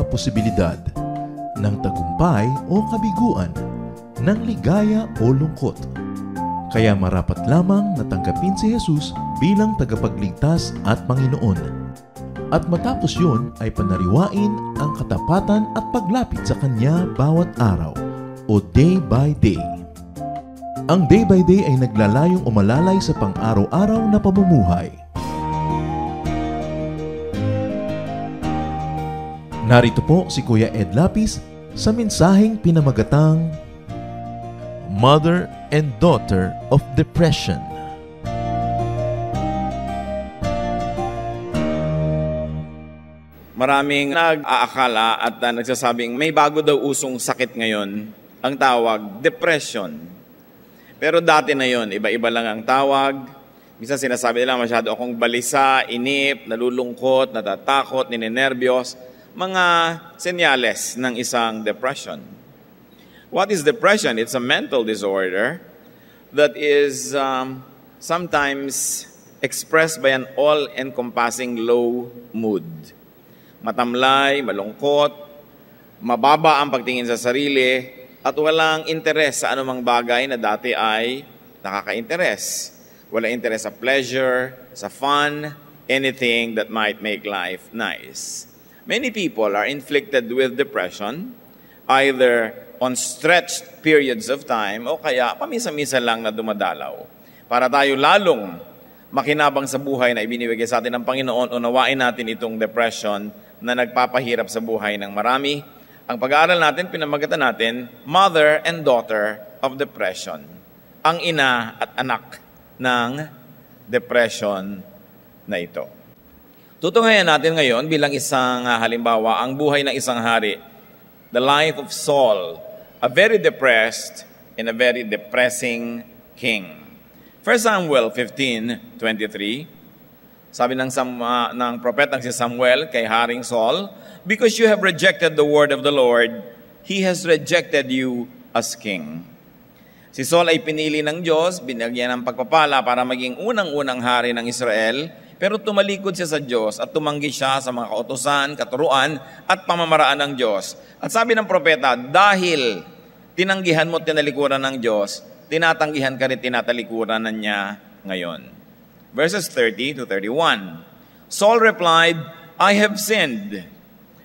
posibilidad ng tagumpay o kabiguan, ng ligaya o lungkot. Kaya marapat lamang na tanggapin si Jesus bilang tagapagligtas at Panginoon. At matapos yun ay panariwain ang katapatan at paglapit sa Kanya bawat araw o day by day. Ang day by day ay naglalayong umalalay sa pang-araw-araw na pamumuhay. Narito po si Kuya Ed Lapis sa mensaheng pinamagatang Mother and Daughter of Depression. Maraming nag-aakala at nagsasabing may bago daw usong sakit ngayon, ang tawag depression. Pero dati na yon, iba-iba lang ang tawag. Minsan sinasabi nila masyado akong balisa, inip, nalulungkot, natatakot, ninenervyos. Mga senyales ng isang depression. What is depression? It's a mental disorder that is sometimes expressed by an all-encompassing low mood. Matamlay, malungkot, mababa ang pagtingin sa sarili, at walang interes sa anumang bagay na dati ay nakaka-interes. Walang interes sa pleasure, sa fun, anything that might make life nice. Many people are inflicted with depression, either on stretched periods of time o kaya paminsan-minsan lang na dumadalaw. Para tayo lalong makinabang sa buhay na ibinibigay sa atin ng Panginoon, unawain natin itong depression na nagpapahirap sa buhay ng marami. Ang pag-aaral natin, pinamagatan natin, Mother and Daughter of Depression. Ang ina at anak ng depression na ito. Tutunghayan natin ngayon bilang isang halimbawa ang buhay ng isang hari. The life of Saul, a very depressed and a very depressing king. 1 Samuel 15:23, sabi ng propetang si Samuel kay Haring Saul, "Because you have rejected the word of the Lord, He has rejected you as king." Si Saul ay pinili ng Diyos, binigyan ng pagpapala para maging unang-unang hari ng Israel, pero tumalikod siya sa Diyos at tumanggi siya sa mga kautusan, katuruan at pamamaraan ng Diyos. At sabi ng propeta, dahil tinanggihan mo at tinalikuran ng Diyos, tinatanggihan ka rin tinatalikuran na niya ngayon. Verses 30-31. Saul replied, "I have sinned,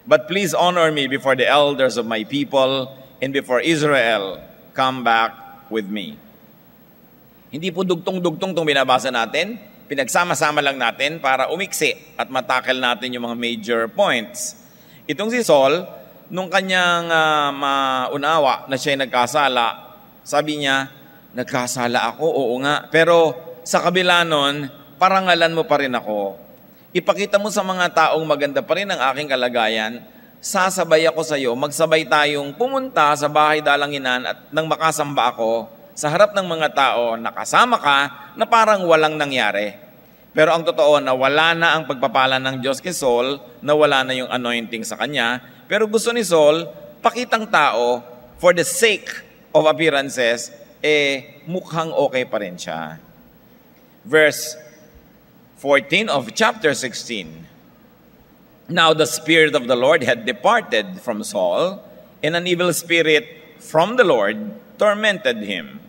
but please honor me before the elders of my people and before Israel. Come back with me." Hindi po dugtong-dugtong itong binabasa natin. Pinagsama-sama lang natin para umiksi at matakal natin yung mga major points. Itong si Saul, nung kanyang maunawa na siya'y nagkasala, sabi niya, nagkasala ako, oo nga, pero sa kabila nun, parangalan mo pa rin ako. Ipakita mo sa mga taong maganda pa rin ang aking kalagayan, sasabay ako sa iyo, magsabay tayong pumunta sa bahay dalanginan at nang makasamba ako, sa harap ng mga tao, nakasama ka na parang walang nangyari. Pero ang totoo na wala na ang pagpapala ng Diyos kay Saul, na wala na yung anointing sa kanya. Pero gusto ni Saul, pakitang tao, for the sake of appearances, mukhang okay pa rin siya. Verse 14 of chapter 16. Now the Spirit of the Lord had departed from Saul, and an evil spirit from the Lord tormented him.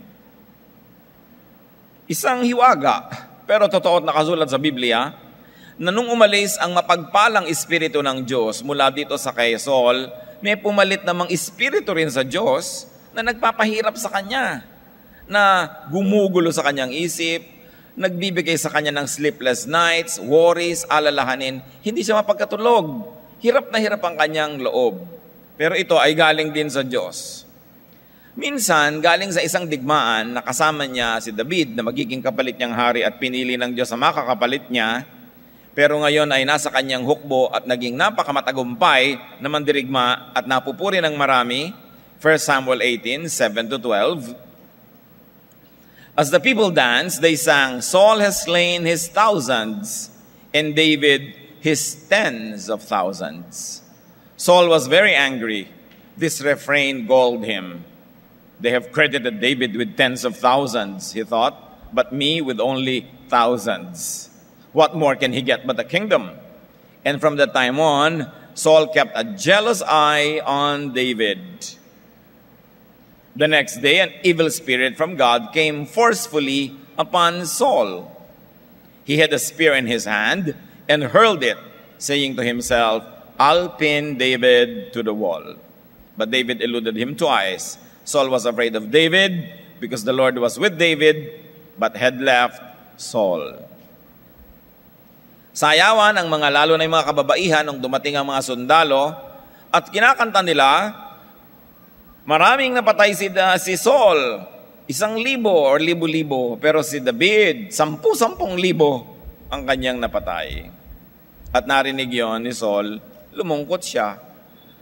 Isang hiwaga, pero totoo at nakasulat sa Biblia, na nung umalis ang mapagpalang espiritu ng Diyos mula dito sa kay Saul, may pumalit namang espiritu rin sa Diyos na nagpapahirap sa kanya, na gumugulo sa kanyang isip, nagbibigay sa kanya ng sleepless nights, worries, alalahanin, hindi siya mapagkatulog. Hirap na hirap ang kanyang loob. Pero ito ay galing din sa Diyos. Minsan, galing sa isang digmaan na kasama niya si David na magiging kapalit niyang hari at pinili ng Diyos sa makakapalit niya, pero ngayon ay nasa kanyang hukbo at naging napakamatagumpay na mandirigma at napupuri ng marami. 1 Samuel 18:7-12. As the people danced, they sang, "Saul has slain his thousands, and David his tens of thousands." Saul was very angry. This refrain galled him. They have credited David with tens of thousands, he thought, but me with only thousands. What more can he get but a kingdom? And from that time on, Saul kept a jealous eye on David. The next day, an evil spirit from God came forcefully upon Saul. He had a spear in his hand and hurled it, saying to himself, "I'll pin David to the wall." But David eluded him twice. Saul was afraid of David because the Lord was with David, but had left Saul. Sayawan ang mga lalo na yung mga kababaihan nung dumating ang mga sundalo at kinakanta nila, maraming napatay si Saul, 1,000 or 1,000, pero si David, 10,000 ang kanyang napatay. At narinig yon ni Saul, lumungkot siya.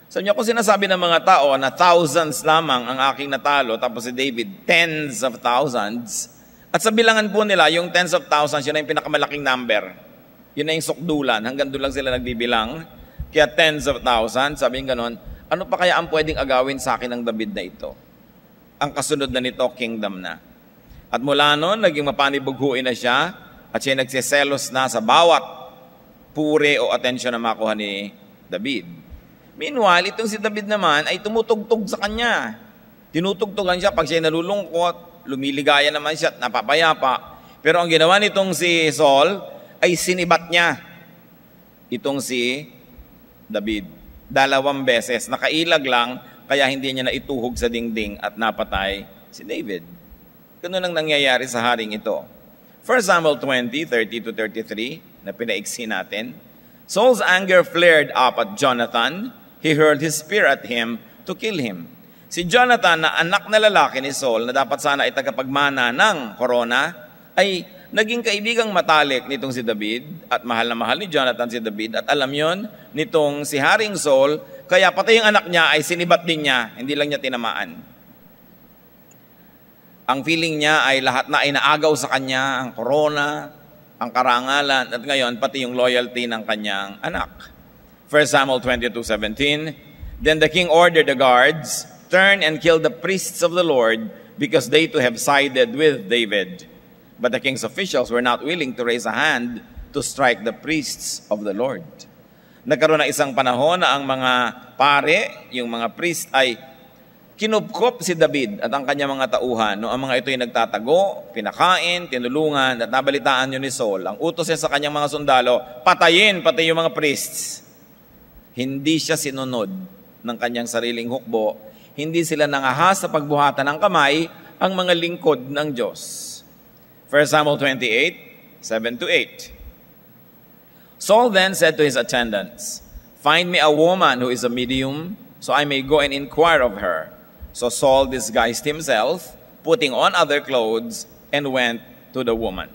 Sabi niya, kung sinasabi ng mga tao na thousands lamang ang aking natalo, tapos si David, tens of thousands, at sa bilangan po nila, yung tens of thousands, yun na yung pinakamalaking number. Yun na yung sukdulan, hanggang doon lang sila nagbibilang. Kaya tens of thousands, sabi yung ganon, ano pa kaya ang pwedeng agawin sa akin ng David na ito? Ang kasunod na nito, kingdom na. At mula noon, naging mapanibughuin na siya, at siya nagsiselos na sa bawat puri o atensyon na makuha ni David. Meanwhile, itong si David naman ay tumutugtog sa kanya. Tinutugtugan siya pag siya nalulungkot, lumiligaya naman siya at napapayapa. Pero ang ginawa nitong si Saul ay sinibat niya itong si David. 2 beses, nakailag lang, kaya hindi niya naituhog sa dingding at napatay si David. Ganun ang nangyayari sa haring ito. 1 Samuel 20, 30-33, na pinaiksi natin. Saul's anger flared up at Jonathan. He hurled his spear at him to kill him. Si Jonathan, na anak na lalaki ni Saul, na dapat sana ay tagapagmana ng korona, ay naging kaibigang matalik nitong si David, at mahal na mahal ni Jonathan si David, at alam yon nitong si Haring Saul, kaya pati yung anak niya ay sinibat din niya, hindi lang niya tinamaan. Ang feeling niya ay lahat na ay naagaw sa kanya, ang korona, ang karangalan, at ngayon pati yung loyalty ng kanyang anak. 1 Samuel 22:17, Then the king ordered the guards, turn and kill the priests of the Lord, because they too have sided with David. But the king's officials were not willing to raise a hand to strike the priests of the Lord. Nagkaroon na isang panahon na ang mga pare, yung mga priest ay kinupkop si David at ang kanyang mga tauhan. No, ang mga ito ay nagtatago, pinakain, tinulungan, at nabalitaan yun ni Saul. Ang utos niya sa kanyang mga sundalo, patayin pati yung mga priests. Hindi siya sinunod ng kanyang sariling hukbo. Hindi sila nangahas sa pagbuhatan ng kamay ang mga lingkod ng Diyos. 1 Samuel 28, 7-8. Saul then said to his attendants, Find me a woman who is a medium, so I may go and inquire of her. So Saul disguised himself, putting on other clothes, and went to the woman.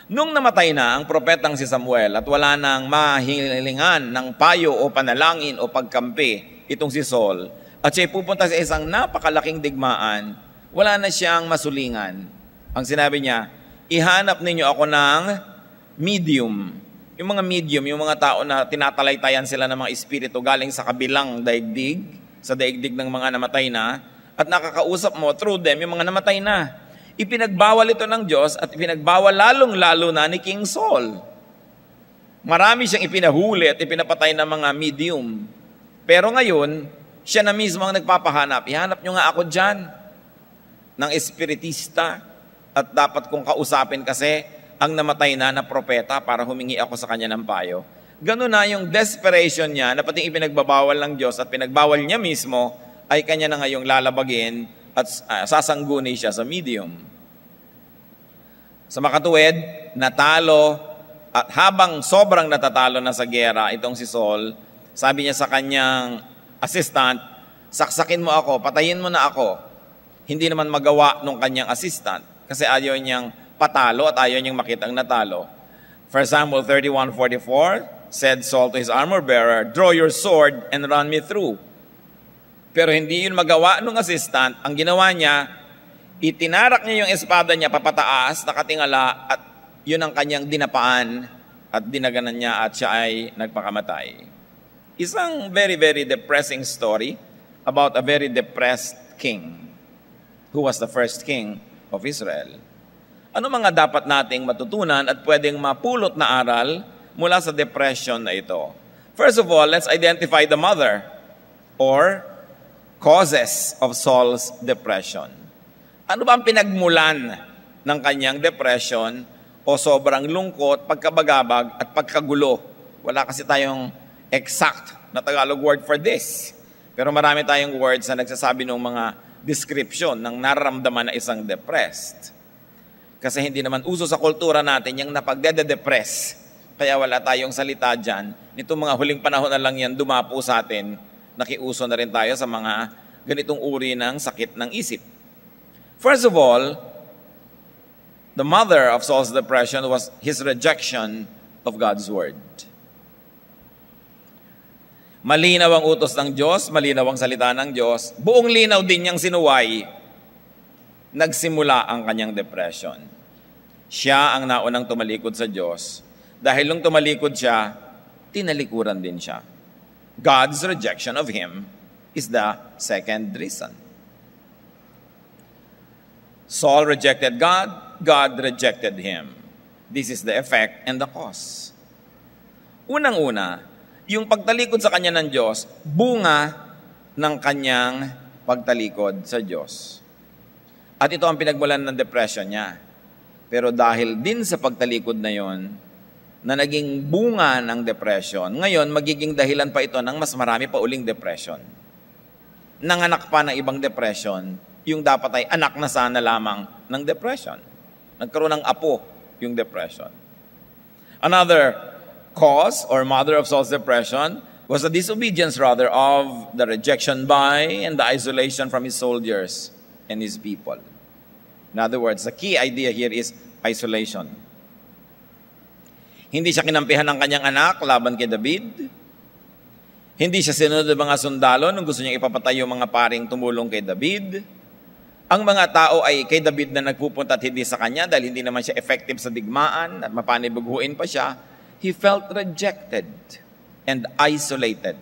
Nung namatay na ang propetang si Samuel at wala nang mahilingan ng payo o panalangin o pagkampi itong si Saul, at siya'y pupunta sa isang napakalaking digmaan, wala na siyang masulingan. Ang sinabi niya, ihanap ninyo ako ng medium. Yung mga medium, yung mga tao na tinatalaytayan sila ng mga espiritu galing sa kabilang daigdig, sa daigdig ng mga namatay na, at nakakausap mo through them yung mga namatay na. Ipinagbawal ito ng Diyos at ipinagbawal lalong-lalo na ni King Saul. Marami siyang ipinahuli at ipinapatay ng mga medium. Pero ngayon, siya na mismo ang nagpapahanap. Ihanap nyo nga ako dyan ng espiritista at dapat kong kausapin kasi ang namatay na propeta para humingi ako sa kanya ng payo. Ganun na yung desperation niya na pati ipinagbabawal ng Diyos at pinagbawal niya mismo ay kanya na ngayong lalabagin at sasangguni siya sa medium. Sa makatuwid, natalo at habang sobrang natatalo na sa gera itong si Saul, sabi niya sa kanyang assistant, saksakin mo ako, patayin mo na ako. Hindi naman magawa nung kanyang assistant kasi ayaw niyang patalo at ayaw niyang makitang natalo. 1 Samuel 31:44 said Saul to his armor bearer, Draw your sword and run me through. Pero hindi yun magawa nung assistant. Ang ginawa niya, itinarak niya yung espada niya papataas, nakatingala, at yun ang kanyang dinapaan at dinaganan niya at siya ay nagpakamatay. Isang very, very depressing story about a very depressed king who was the first king of Israel. Ano mga dapat nating matutunan at pwedeng mapulot na aral mula sa depression na ito? First of all, let's identify the mother or causes of Saul's depression. Ano ba ang pinagmulan ng kanyang depression o sobrang lungkot, pagkabagabag at pagkagulo? Wala kasi tayong exact na Tagalog word for this. Pero marami tayong words na nagsasabi ng mga description ng nararamdaman na isang depressed. Kasi hindi naman uso sa kultura natin yung napagdede-depress. Kaya wala tayong salita dyan. Nitong mga huling panahon na lang yan, dumapo sa atin, nakiuso na rin tayo sa mga ganitong uri ng sakit ng isip. First of all, the mother of Saul's depression was his rejection of God's word. Malinaw ang utos ng Diyos, malinaw ang salita ng Diyos, buong linaw din niyang sinuway, nagsimula ang kanyang depression. Siya ang naunang tumalikod sa Diyos. Dahil nung tumalikod siya, tinalikuran din siya. God's rejection of him is the second reason. Saul rejected God, God rejected him. This is the effect and the cause. Unang-una, yung pagtalikod sa kanya ng Diyos, bunga ng kanyang pagtalikod sa Diyos. At ito ang pinagmulan ng depression niya. Pero dahil din sa pagtalikod na yon, na naging bunga ng depression, ngayon magiging dahilan pa ito ng mas marami pa uling depression. Nanganak pa ng ibang depression, yung dapat ay anak na sana lamang ng depression. Nagkaroon ng apo yung depression. Another cause or mother of Saul's depression was the disobedience rather of the rejection by and the isolation from his soldiers and his people. In other words, the key idea here is isolation. Hindi siya kinampihan ng kanyang anak laban kay David. Hindi siya sinunod ng mga sundalo nung gusto niyang ipapatay yung mga paring tumulong kay David. Ang mga tao ay kay David na nagpupunta at hindi sa kanya dahil hindi naman siya effective sa digmaan at mapanibughuin pa siya. He felt rejected and isolated.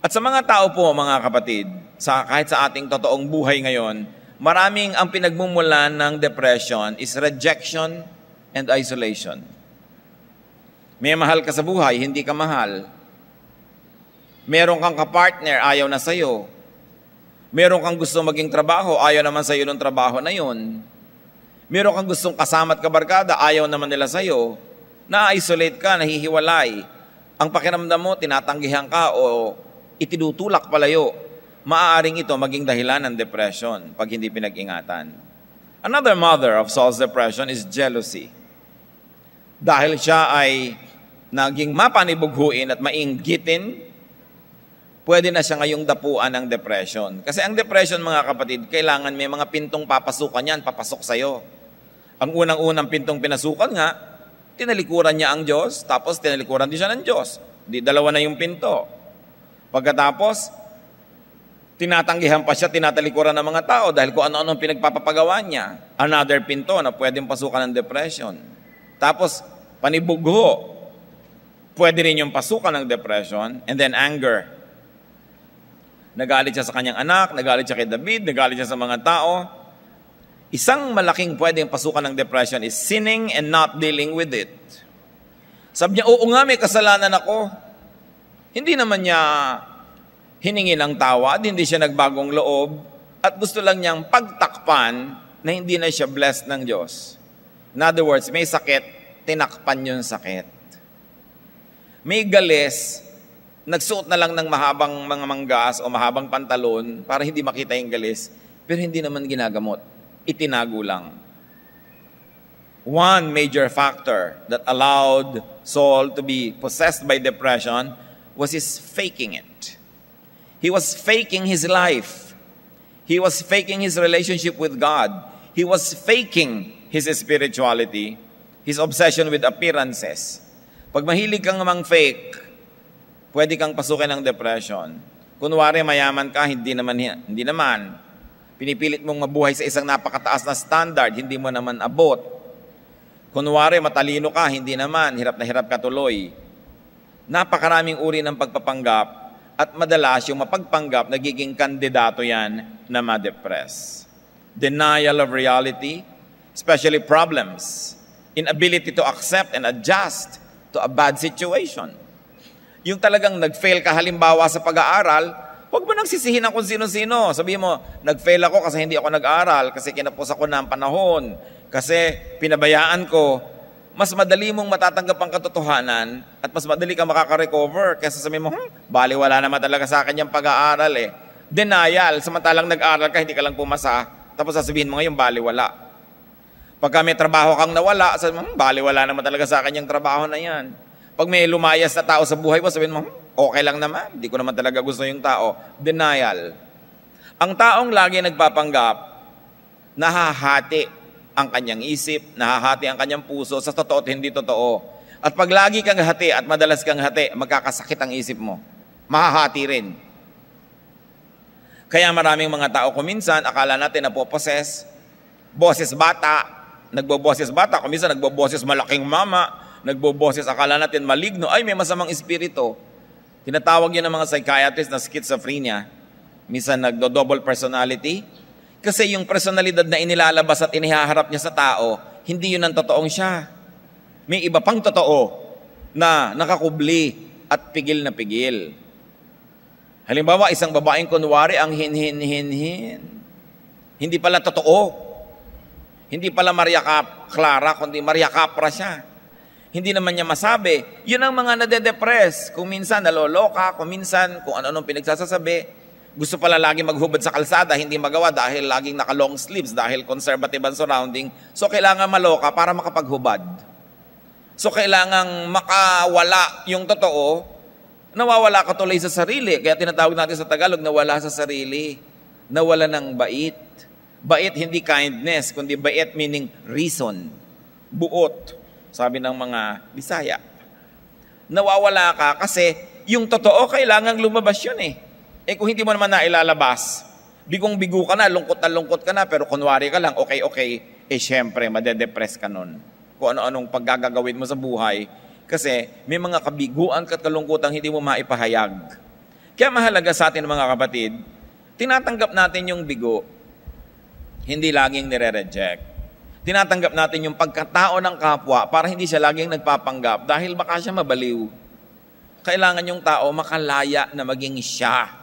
At sa mga tao po, mga kapatid, kahit sa ating totoong buhay ngayon, maraming ang pinagmumulan ng depression is rejection and isolation. May mahal ka sa buhay, hindi ka mahal. Meron kang kapartner, ayaw na sa'yo. Meron kang gusto maging trabaho, ayaw naman sa'yo ng trabaho na yun. Meron kang gustong kasama at kabarkada, ayaw naman nila sa'yo. Na-isolate ka, nahihiwalay. Ang pakiramdam mo, tinatanggihan ka o itinutulak palayo. Maaaring ito maging dahilan ng depression pag hindi pinag-ingatan. Another mother of Saul's depression is jealousy. Dahil siya ay naging mapanibughuin at mainggitin, pwede na siya ngayong dapuan ng depression. Kasi ang depression, mga kapatid, kailangan may mga pintong papasukan yan, papasok sa'yo. Ang unang-unang pintong pinasukan nga, tinalikuran niya ang Diyos, tapos tinalikuran din siya ng Diyos. Dalawa na yung pinto. Pagkatapos, tinatanggihan pa siya, tinatalikuran ng mga tao dahil kung ano-ano pinagpapagawa niya. Another pinto na pwedeng pasukan ng depression. Tapos, panibugho. Pwede rin yung pasukan ng depression. And then anger. Nagalit siya sa kanyang anak, nagalit siya kay David, nagalit siya sa mga tao. Isang malaking pwedeng pasukan ng depression is sinning and not dealing with it. Sabi niya, oo nga, may kasalanan ako. Hindi naman niya hiningi ng tawad, hindi siya nagbagong loob, at gusto lang niyang pagtakpan na hindi na siya blessed ng Diyos. In other words, may sakit, tinakpan yung sakit. May galis, nagsuot na lang ng mahabang mga manggas o mahabang pantalon para hindi makita yung galis, pero hindi naman ginagamot. Itinago lang. One major factor that allowed Saul to be possessed by depression was his faking it. He was faking his life. He was faking his relationship with God. He was faking his spirituality, his obsession with appearances. Pag mahilig kang mang-fake, pwede kang pasukin ng depression. Kunwari mayaman ka, hindi naman. Pinipilit mong mabuhay sa isang napakataas na standard, hindi mo naman abot. Kunwari matalino ka, hindi naman, hirap na hirap ka tuloy. Napakaraming uri ng pagpapanggap at madalas yung mapagpanggap, nagiging kandidato yan na ma-depress. Denial of reality, especially problems, inability to accept and adjust to a bad situation. Yung talagang nag-fail ka halimbawa sa pag-aaral, huwag mo nang sisihin kung sino-sino. Sabihin mo, nag-fail ako kasi hindi ako nag-aaral, kasi kinapos ako ng panahon, kasi pinabayaan ko. Mas madali mong matatanggap ang katotohanan at mas madali ka makaka-recover kaysa sabihin mo, baliwala naman talaga sa akin yung pag-aaral eh. Denial, samantalang nag-aaral ka, hindi ka lang pumasa, tapos sasabihin mo ngayon, baliwala. Pagka may trabaho kang nawala, sabihin mo, baliwala naman talaga sa akin yung trabaho na yan. Pag may lumayas na tao sa buhay mo, sabihin mo, okay lang naman, hindi ko naman talaga gusto yung tao. Denial. Ang taong lagi nagpapanggap, nahahati ang kanyang isip, nahahati ang kanyang puso sa totoo at hindi totoo. At pag lagi kang hati at madalas kang hati, magkakasakit ang isip mo. Mahahati rin. Kaya maraming mga tao kuminsan, akala natin napoposes, boses bata, nagboboses bata, kuminsan nagboboses malaking mama, nagboboses akala natin maligno, ay may masamang espiritu. Tinatawag yun ng mga psychiatrists na schizophrenia. Minsan nagdo-double personality. Kasi yung personalidad na inilalabas at inihaharap niya sa tao, hindi yun ang totoong siya. May iba pang totoo na nakakubli at pigil na pigil. Halimbawa, isang babaeng kunwari ang hin-hin-hin-hin. Hindi pala totoo. Hindi pala Maria Clara, kundi Maria Capra siya. Hindi naman niya masabi. Yun ang mga nade-depress. Kung minsan naloloka, kung minsan kung ano-anong pinagsasasabi. Gusto pala lagi maghubad sa kalsada, hindi magawa dahil laging naka-long sleeves, dahil conservative ang surrounding. So, kailangan maloka para makapaghubad. So, kailangan makawala yung totoo, nawawala ka tuloy sa sarili. Kaya tinatawag natin sa Tagalog, nawala sa sarili. Nawala ng bait. Bait, hindi kindness, kundi bait meaning reason. Buot, sabi ng mga Bisaya. Nawawala ka kasi yung totoo, kailangan lumabas yun eh. Eh kung hindi mo naman nailalabas, bigong-bigo ka na lungkot ka na, pero kunwari ka lang, okay, eh syempre, madedepress ka nun. Kung ano-anong paggagawin mo sa buhay, kasi may mga kabiguan at kalungkutan hindi mo maipahayag. Kaya mahalaga sa atin mga kapatid, tinatanggap natin yung bigo, hindi laging nire-reject. Tinatanggap natin yung pagkatao ng kapwa para hindi siya laging nagpapanggap dahil baka siya mabaliw. Kailangan yung tao makalaya na maging siya.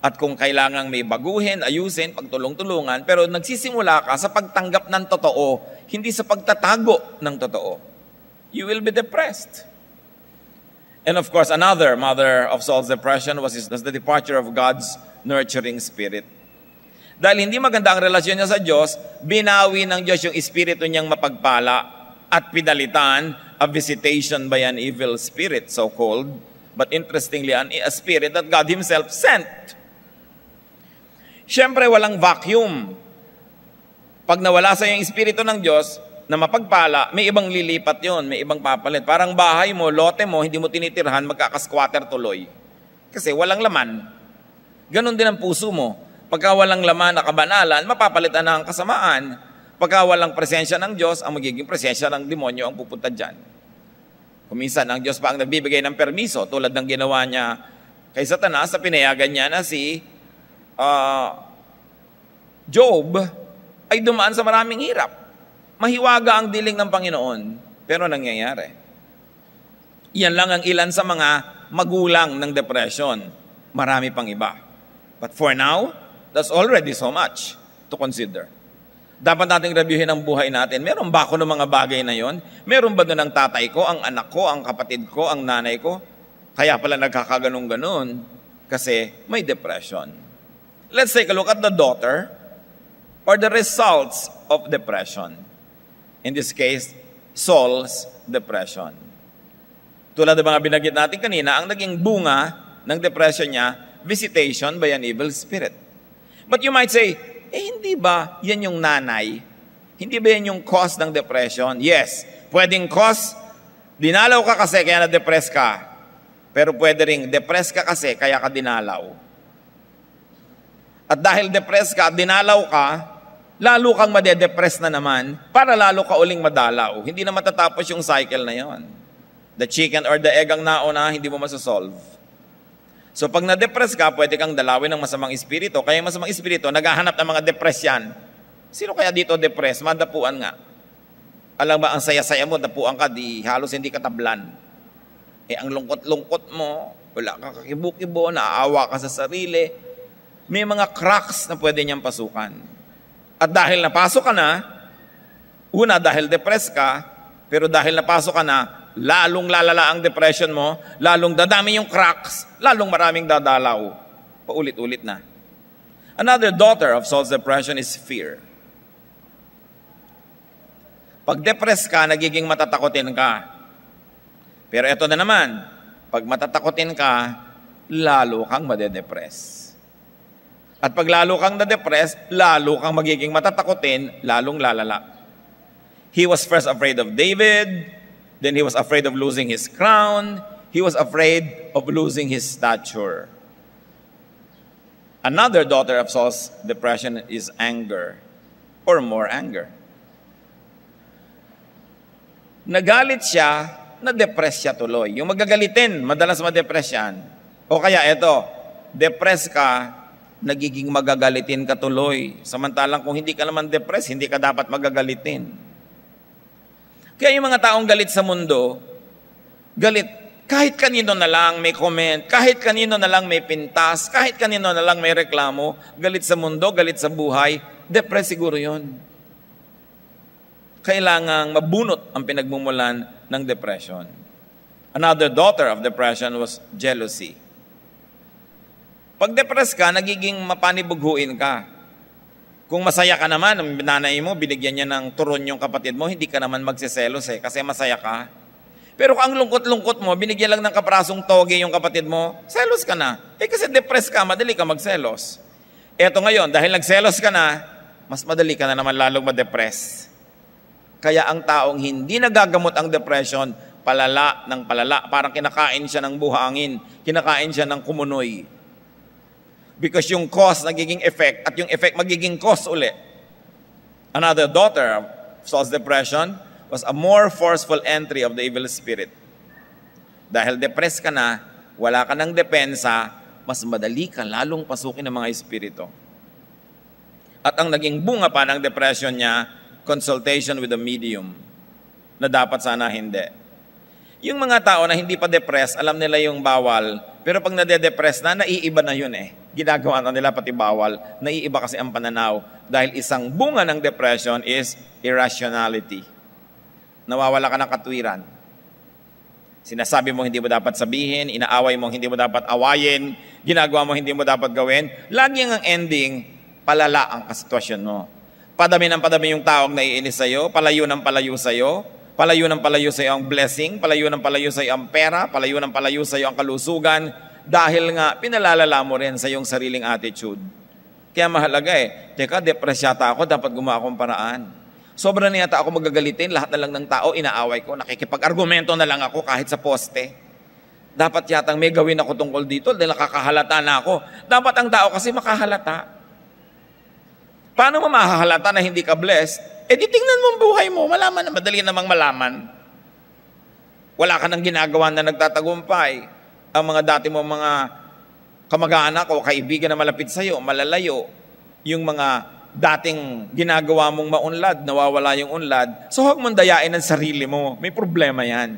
At kung kailangang may baguhin, ayusin, pagtulong-tulungan, pero nagsisimula ka sa pagtanggap ng totoo, hindi sa pagtatago ng totoo. You will be depressed. And of course, another mother of Saul's depression was the departure of God's nurturing spirit. Dahil hindi maganda ang relasyon niya sa Diyos, binawi ng Diyos yung espiritu niyang mapagpala at pinalitan a visitation by an evil spirit, so-called, but interestingly, a spirit that God Himself sent. Siyempre, walang vacuum. Pag nawala sa yung espiritu ng Diyos na mapagpala, may ibang lilipat yon, may ibang papalit. Parang bahay mo, lote mo, hindi mo tinitirhan, magkaka-squatter tuloy. Kasi walang laman. Ganon din ang puso mo. Pagka walang laman na kabanalan, mapapalitan na ang kasamaan. Pagka walang presensya ng Diyos, ang magiging presensya ng demonyo ang pupunta dyan. Kuminsan, ang Diyos pa ang nagbibigay ng permiso, tulad ng ginawa niya kay Satanas, sa pinayagan niya na si Job ay dumaan sa maraming hirap. Mahiwaga ang diling ng Panginoon, pero nangyayari. Yan lang ang ilan sa mga magulang ng depression. Marami pang iba. But for now, that's already so much to consider. Dapat nating reviewin ang buhay natin. Meron ba ako ng mga bagay na yon? Meron ba doon ang tatay ko, ang anak ko, ang kapatid ko, ang nanay ko? Kaya pala nagkakaganong-ganon kasi may depression. Let's take a look at the daughter or the results of depression. In this case, Saul's depression. Tulad ng mga binanggit natin kanina, ang naging bunga ng depression niya, visitation by an evil spirit. But you might say, hindi ba yan yung nanay? Hindi ba yan yung cause ng depression? Yes, pwedeng cause, dinalaw ka kasi kaya na-depress ka. Pero pwede ring depress ka kasi kaya ka dinalaw. At dahil depressed ka at dinalaw ka, lalo kang madedepress na naman para lalo ka uling madalaw. Hindi na matatapos yung cycle na yon. The chicken or the egg ang nauna, hindi mo masasolve. So pag na-depress ka, pwede kang dalawin ng masamang espiritu. Kaya yung masamang espiritu, naghahanap ng mga depress yan. Sino kaya dito depressed? Madapuan nga. Alam ba, ang saya-saya mo, dapuan ka, di halos hindi ka tablan. ang lungkot-lungkot mo, wala ka kakibo-kibo, naaawa ka sa sarili, may mga cracks na pwede niyang pasukan. At dahil napasok ka na, una dahil depressed ka, pero dahil napasok ka na, lalong lalala ang depression mo, lalong dadami yung cracks, lalong maraming dadalaw. Paulit-ulit na. Another daughter of Saul's depression is fear. Pag depressed ka, nagiging matatakotin ka. Pero ito na naman, pag matatakotin ka, lalo kang madedepress. At pag lalo kang na-depress, lalo kang magiging matatakotin, lalong lalala. He was first afraid of David, then he was afraid of losing his crown, he was afraid of losing his stature. Another daughter of Saul's depression is anger, or more anger. Nagalit siya, na-depress siya tuloy. Yung magagalitin, madalas ma-depress yan. O kaya eto, depress ka, nagiging magagalitin ka tuloy. Samantalang kung hindi ka naman depressed, hindi ka dapat magagalitin. Kaya yung mga taong galit sa mundo, galit kahit kanino na lang may comment, kahit kanino na lang may pintas, kahit kanino na lang may reklamo, galit sa mundo, galit sa buhay, depressed siguro yun. Kailangang mabunot ang pinagmumulan ng depression. Another daughter of depression was jealousy. Pag depressed ka, nagiging mapanibughuin ka. Kung masaya ka naman, ang nanay mo, binigyan niya ng turon yung kapatid mo, hindi ka naman magsiselos kasi masaya ka. Pero kung ang lungkot-lungkot mo, binigyan lang ng kaprasong toge yung kapatid mo, selos ka na. Kasi depressed ka, madali ka magselos. Eto ngayon, dahil nagselos ka na, mas madali ka na naman lalong ma-depress. Kaya ang taong hindi nagagamot ang depression, palala ng palala. Parang kinakain siya ng buhangin, kinakain siya ng kumunoy. Because yung cause nagiging effect at yung effect magiging cause uli. Another daughter of Saul's depression was a more forceful entry of the evil spirit. Dahil depressed ka na, wala ka ng depensa, mas madali ka lalong pasukin ng mga espiritu. At ang naging bunga pa ng depression niya, consultation with a medium, na dapat sana hindi. Yung mga tao na hindi pa depressed, alam nila yung bawal, pero pag nade-depress na, naiiba na yun Ginagawa na nila pati bawal, naiiba kasi ang pananaw. Dahil isang bunga ng depression is irrationality. Nawawala ka ng katwiran. Sinasabi mo hindi mo dapat sabihin, inaaway mo hindi mo dapat awayin, ginagawa mo hindi mo dapat gawin. Lagi ang ending, palala ang kasitwasyon mo. Padami ng padami yung taong naiinis sa'yo, palayo ng palayo sa'yo, palayo ng palayo sa'yo ang blessing, palayo ng palayo sa'yo ang pera, palayo ng palayo sa'yo ang kalusugan, dahil nga pinalalala mo rin sa iyong sariling attitude. Kaya mahalaga teka, depressed yata ako, dapat gumawa akong paraan. Sobra na yata ako magagalitin, lahat na lang ng tao, inaaway ko, nakikipag-argumento na lang ako kahit sa poste. Dapat yatang may gawin ako tungkol dito dahil nakakahalata na ako. Dapat ang tao kasi makahalata. Paano mo mahahalata na hindi ka blessed? Di tingnan mo ang buhay mo, malaman na, madali namang malaman. Wala ka nang ginagawa na nagtatagumpay. Ang mga dati mo mga kamag-anak o kaibigan na malapit sa'yo, malalayo, yung mga dating ginagawa mong maunlad, nawawala yung unlad, so huwag mong dayain ang sarili mo. May problema yan.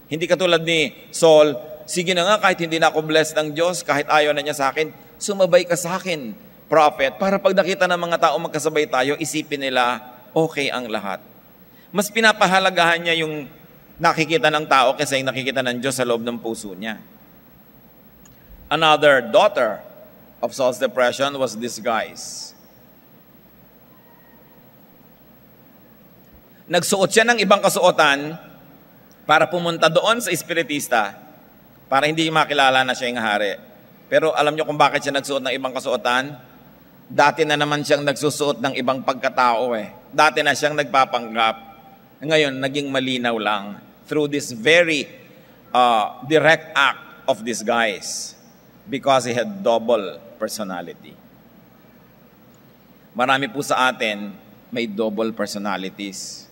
Hindi katulad ni Saul, sige na nga, kahit hindi na ako blessed ng Diyos, kahit ayaw na niya sa akin, sumabay ka sa akin, prophet, para pag nakita ng mga tao magkasabay tayo, isipin nila, okay ang lahat. Mas pinapahalagahan niya yung nakikita ng tao kaysa yung nakikita ng Diyos sa loob ng puso niya. Another daughter of Saul's depression was disguise. Nagsuot siya ng ibang kasuotan para pumunta doon sa espiritista para hindi makilala na siya yung hari. Pero alam niyo kung bakit siya nagsuot ng ibang kasuotan? Dati na naman siyang nagsusuot ng ibang pagkatao Dati na siyang nagpapanggap. Ngayon, naging malinaw lang through this very direct act of disguise because he had double personality. Marami po sa atin may double personalities.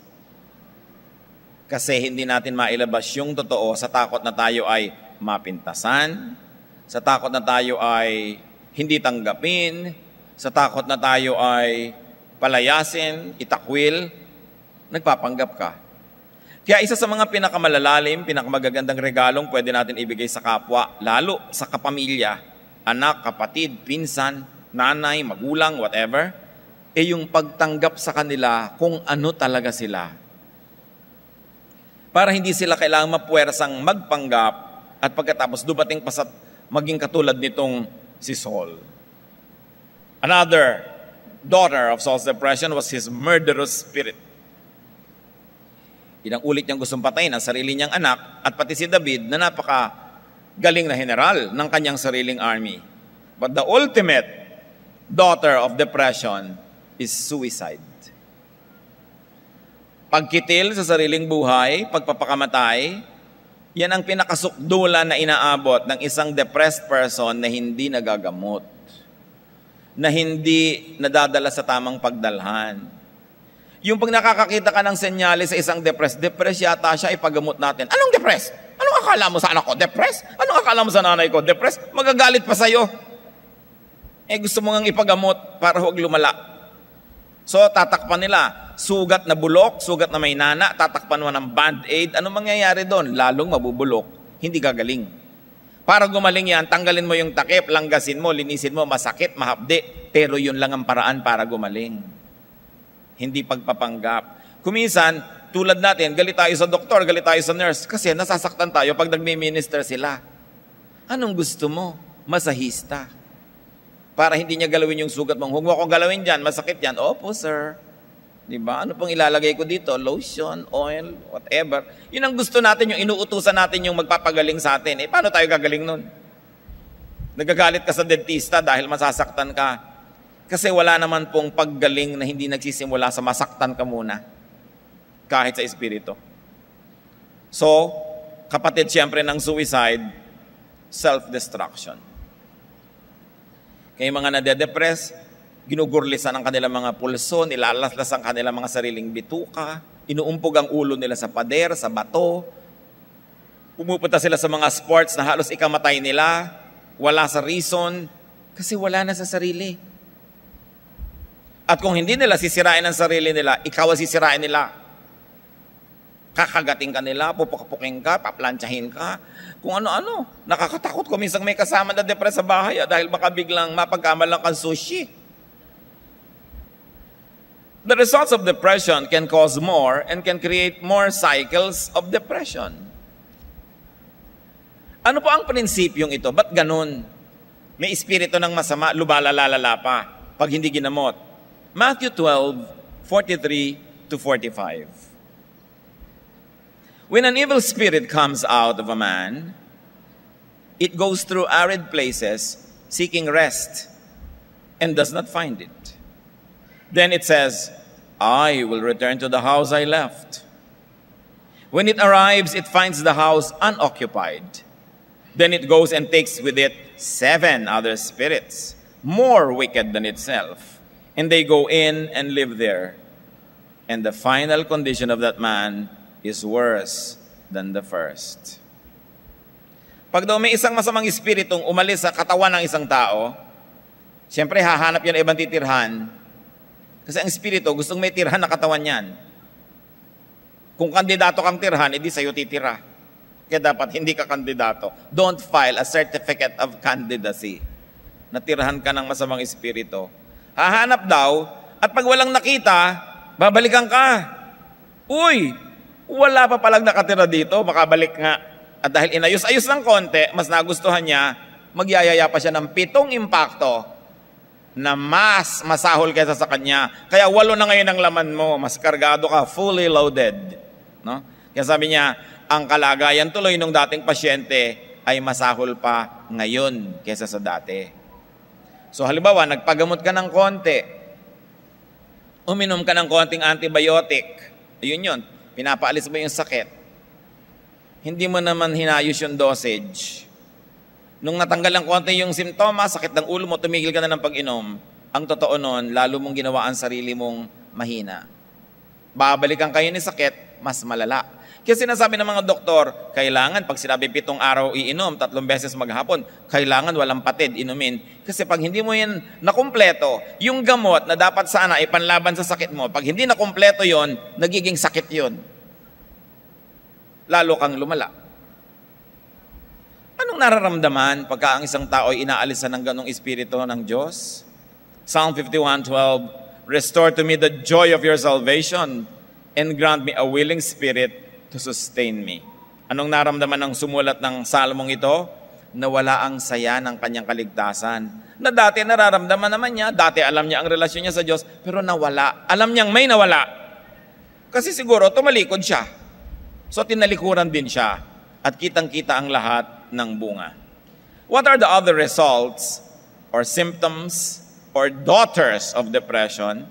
Kasi hindi natin mailabas yung totoo sa takot na tayo ay mapintasan, sa takot na tayo ay hindi tanggapin, sa takot na tayo ay palayasin, itakwil, nagpapanggap ka. Kaya isa sa mga pinakamalalalim, pinakamagagandang regalong pwede natin ibigay sa kapwa, lalo sa kapamilya, anak, kapatid, pinsan, nanay, magulang, whatever, yung pagtanggap sa kanila kung ano talaga sila. Para hindi sila kailangang mapuwersang magpanggap at pagkatapos dumating pa sa maging katulad nitong si Saul. Another daughter of Saul's depression was his murderous spirit. Ilang ulit niyang gustong patayin ang sarili niyang anak at pati si David na napaka-galing na general ng kanyang sariling army. But the ultimate daughter of depression is suicide. Pagkitil sa sariling buhay, pagpapakamatay, yan ang pinakasukdulan na inaabot ng isang depressed person na hindi nagagamot, na hindi nadadala sa tamang pagdalhan. Yung pag nakakakita ka ng senyales sa isang depressed yata siya, ipagamot natin. Anong depressed? Anong akala mo sa anak ko? Depressed? Anong akala mo sa nanay ko? Depressed? Magagalit pa sa'yo. Gusto mo ngang ipagamot para huwag lumala. So, tatakpan nila. Sugat na bulok, sugat na may nana, tatakpan mo ng band-aid. Anong mangyayari doon? Lalong mabubulok. Hindi gagaling. Para gumaling yan, tanggalin mo yung takip, langgasin mo, linisin mo, masakit, mahapde. Pero yun lang ang paraan para gumaling. Hindi pagpapanggap. Kuminsan, tulad natin, galit tayo sa doktor, galit tayo sa nurse, kasi nasasaktan tayo pag nagmi-minister sila. Anong gusto mo? Masahista. Para hindi niya galawin yung sugat mo. Huwag mo akong galawin dyan, masakit yan. Opo, sir. Diba? Ano pong ilalagay ko dito? Lotion, oil, whatever. Yun ang gusto natin, yung inuutusan natin yung magpapagaling sa atin. Paano tayo gagaling nun? Nagagalit ka sa dentista dahil masasaktan ka. Kasi wala naman pong paggaling na hindi nagsisimula sa masaktan ka muna. Kahit sa espiritu. So, kapatid siyempre ng suicide, self-destruction. Kaya mga nade-depress, ginugurlisan ang kanilang mga pulso, nilalaslas ang kanilang mga sariling bituka, inuumpog ang ulo nila sa pader, sa bato, pumupunta sila sa mga sports na halos ikamatay nila, wala sa reason, kasi wala na sa sarili. At kung hindi nila sisirain ang sarili nila, ikaw ang sisirain nila. Kakagating ka nila, pupukapukin ka, paplantsahin ka, kung ano-ano. Nakakatakot ko minsan may kasama na depressed sa bahay dahil baka biglang mapagkamalang kang sushi. The results of depression can cause more and can create more cycles of depression. Ano po ang prinsipyong ito? Ba't ganun? May espiritu ng masama, lumalalala pa pag hindi ginamot. Matthew 12:43-45. When an evil spirit comes out of a man, it goes through arid places, seeking rest, and does not find it. Then it says, I will return to the house I left. When it arrives, it finds the house unoccupied. Then it goes and takes with it 7 other spirits, more wicked than itself. And they go in and live there. And the final condition of that man is worse than the first. Pag daw may isang masamang espiritong umalis sa katawan ng isang tao, siyempre hahanap yan ibang titirhan. Kasi ang espiritu gustong may tirhan na katawan yan. Kung kandidato kang tirhan, edi sa'yo titira. Kaya dapat hindi ka kandidato. Don't file a certificate of candidacy. Natirhan ka ng masamang espiritu. Hahanap daw, at pag walang nakita, babalikan ka. Uy, wala pa palang nakatira dito, makabalik nga. At dahil inayos-ayos ng konti, mas nagustuhan niya, magyayaya pa siya ng 7 impacto na mas masahol kaysa sa kanya. Kaya 8 na ngayon ang laman mo, mas kargado ka, fully loaded. No? Kaya sabi niya, ang kalagayan tuloy ng dating pasyente ay masahol pa ngayon kaysa sa dati. So halimbawa, nagpagamot ka ng konti, uminom ka ng konting antibiotic, ayun yun, pinapaalis mo yung sakit. Hindi mo naman hinayos yung dosage. Nung natanggal ng konti yung simptoma, sakit ng ulo mo, tumigil ka na ng pag-inom. Ang totoo nun, lalo mong ginawa ang sarili mong mahina. Babalikan kayo ni sakit, mas malala. Kaya sinasabi ng mga doktor, kailangan pag sinabi 7 araw iinom, 3 beses maghapon, kailangan walang patid inumin. Kasi pag hindi mo yan nakumpleto, yung gamot na dapat sana ipanlaban sa sakit mo, pag hindi nakumpleto yon, nagiging sakit yon. lalo kang lumala. Anong nararamdaman pagka ang isang tao ay inaalisan ng ganong espiritu ng Diyos? Psalm 51:12, "Restore to me the joy of your salvation and grant me a willing spirit to sustain me." Anong naramdaman ng sumulat ng salmong ito? Nawala ang saya ng kanyang kaligtasan. Na dati nararamdaman naman niya, dati alam niya ang relasyon niya sa Diyos, pero nawala. Alam niyang may nawala. Kasi siguro tumalikod siya. So tinalikuran din siya. At kitang-kita ang lahat ng bunga. What are the other results or symptoms or daughters of depression?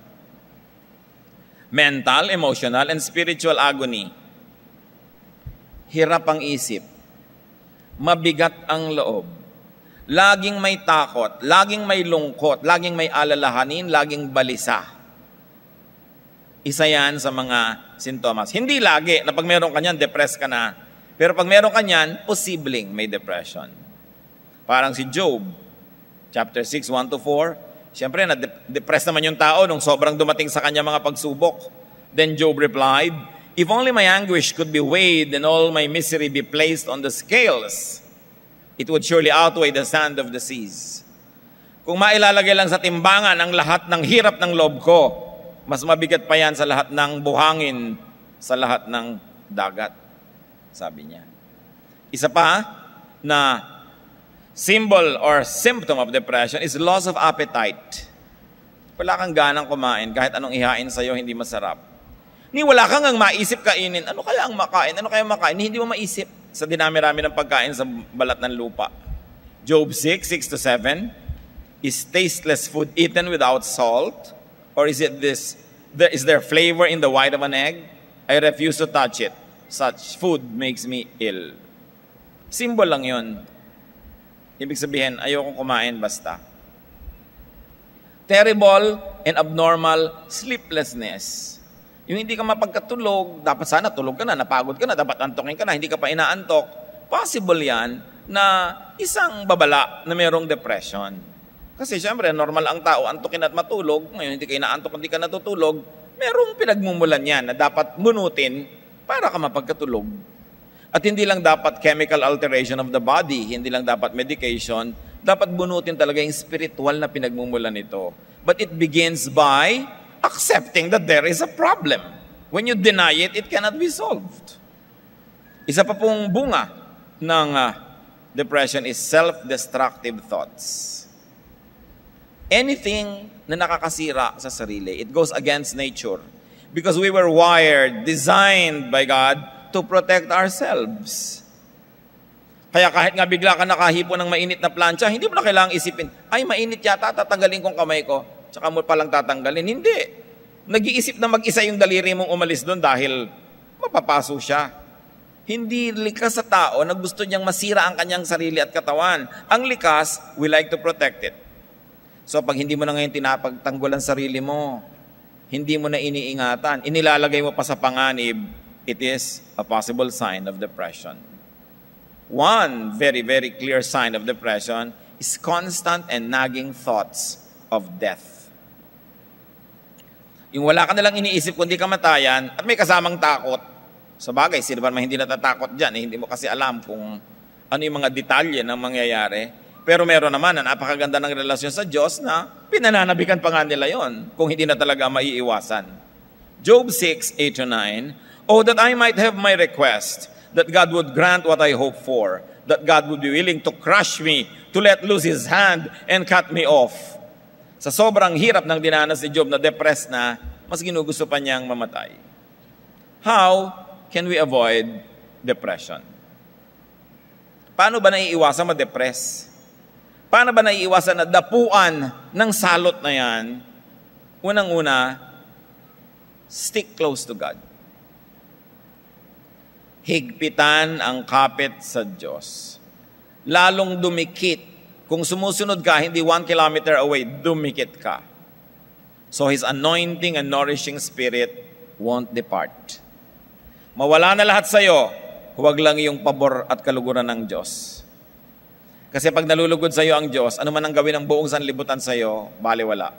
Mental, emotional, and spiritual agony. Hirap ang isip. Mabigat ang loob. Laging may takot, laging may lungkot, laging may alalahanin, laging balisa. Isa yan sa mga sintomas. Hindi lagi na pag meron ka niyan, depressed ka na. Pero pag meron ka niyan, posibleng may depression. Parang si Job, chapter 6, 1-4. Siyempre, na-depressed naman yung tao nung sobrang dumating sa kanya mga pagsubok. Then Job replied, "If only my anguish could be weighed and all my misery be placed on the scales, it would surely outweigh the sand of the seas." Kung mailalagay lang sa timbangan ang lahat ng hirap ng loob ko, mas mabigat pa yan sa lahat ng buhangin, sa lahat ng dagat. Sabi niya. Isa pa na symbol or symptom of depression is loss of appetite. Wala kang ganang kumain kahit anong ihain sa'yo, hindi masarap. Ni wala kang ang maisip kainin. Ano kaya ang makain? Ano kaya makain? Hindi mo maisip sa dinami-rami ng pagkain sa balat ng lupa. Job 6, 6-7. Is tasteless food eaten without salt? Or is there flavor in the white of an egg? I refuse to touch it. Such food makes me ill. Symbol lang yun. Ibig sabihin, ayokong kumain basta. Terrible and abnormal sleeplessness. Yung hindi ka mapagkatulog, dapat sana tulog ka na, napagod ka na, dapat antokin ka na, hindi ka pa inaantok. Possible yan na isang babala na mayroong depression. Kasi syempre, normal ang tao, antokin at matulog. Ngayon, hindi ka inaantok, hindi ka natutulog. Merong pinagmumulan yan na dapat bunutin para ka mapagkatulog. At hindi lang dapat chemical alteration of the body, hindi lang dapat medication, dapat bunutin talaga yung spiritual na pinagmumulan nito. But it begins by accepting that there is a problem. When you deny it, it cannot be solved. Isa pa pong bunga ng depression is self-destructive thoughts. Anything na nakakasira sa sarili, it goes against nature. Because we were wired, designed by God to protect ourselves. Kaya kahit nga bigla ka nakahipo ng mainit na plancha, hindi mo na kailangang isipin, ay mainit yata, tatanggalin kong kamay ko, tsaka mo palang tatanggalin. Hindi. Nag-iisip na mag-isa yung daliri mong umalis doon dahil mapapaso siya. Hindi likas sa tao na gusto niyang masira ang kanyang sarili at katawan. Ang likas, we like to protect it. So pag hindi mo na ngayon tinapagtanggol ang sarili mo, hindi mo na iniingatan, inilalagay mo pa sa panganib, it is a possible sign of depression. One very, very clear sign of depression is constant and nagging thoughts of death. Yung wala ka nalang iniisip kundi kamatayan at may kasamang takot. Sa bagay, sino ba naman hindi natatakot dyan? Hindi mo kasi alam kung ano yung mga detalye ng mangyayari. Pero meron naman na napakaganda ng relasyon sa Diyos na pinananabikan pa nga nila yon kung hindi na talaga maiiwasan. Job 6, 8-9, "Oh, that I might have my request, that God would grant what I hope for, that God would be willing to crush me, to let loose His hand and cut me off." Sa sobrang hirap ng dinanas ni Job na depressed na, mas ginugusto pa niyang mamatay. How can we avoid depression? Paano ba naiiwasan ma-depress? Paano ba naiiwasan na dapuan ng salot na yan? Unang-una, stick close to God. Higpitan ang kapit sa Diyos. Lalong dumikit. Kung sumusunod ka, hindi 1 kilometer away, dumikit ka. So His anointing and nourishing spirit won't depart. Mawala na lahat sa'yo, huwag lang yung pabor at kaluguran ng Diyos. Kasi pag nalulugod sa iyo ang Diyos, ano man ang gawin ng buong sanlibutan sa iyo, baliwala.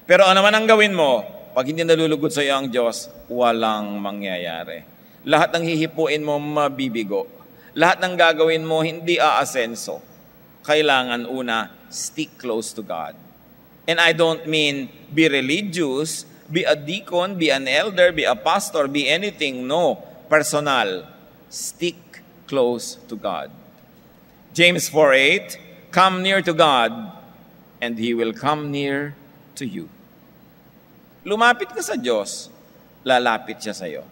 Pero ano man ang gawin mo, pag hindi nalulugod sa iyo ang Diyos, walang mangyayari. lahat ng hihipuin mo mabibigo. Lahat ng gagawin mo hindi aasenso. Kailangan una, stick close to God. And I don't mean be religious, be a deacon, be an elder, be a pastor, be anything. No, personal. Stick close to God. James 4:8, come near to God, and He will come near to you. Lumapit ka sa Diyos, lalapit siya sa iyo.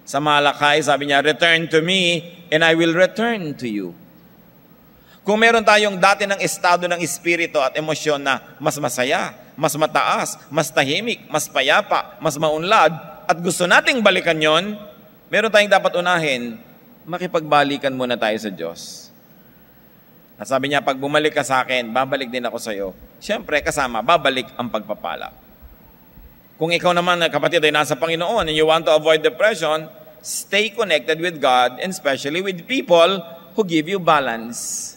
Sa Malakay, sabi niya, return to me, and I will return to you. Kung meron tayong dati ng estado ng espiritu at emosyon na mas masaya, mas mataas, mas tahimik, mas payapa, mas maunlad, at gusto nating balikan yon, meron tayong dapat unahin, makipagbalikan muna tayo sa Diyos. At sabi niya, pag bumalik ka sa akin, babalik din ako sa iyo. Siyempre, kasama, babalik ang pagpapala. Kung ikaw naman, kapatid, ay nasa Panginoon and you want to avoid depression, stay connected with God and especially with people who give you balance.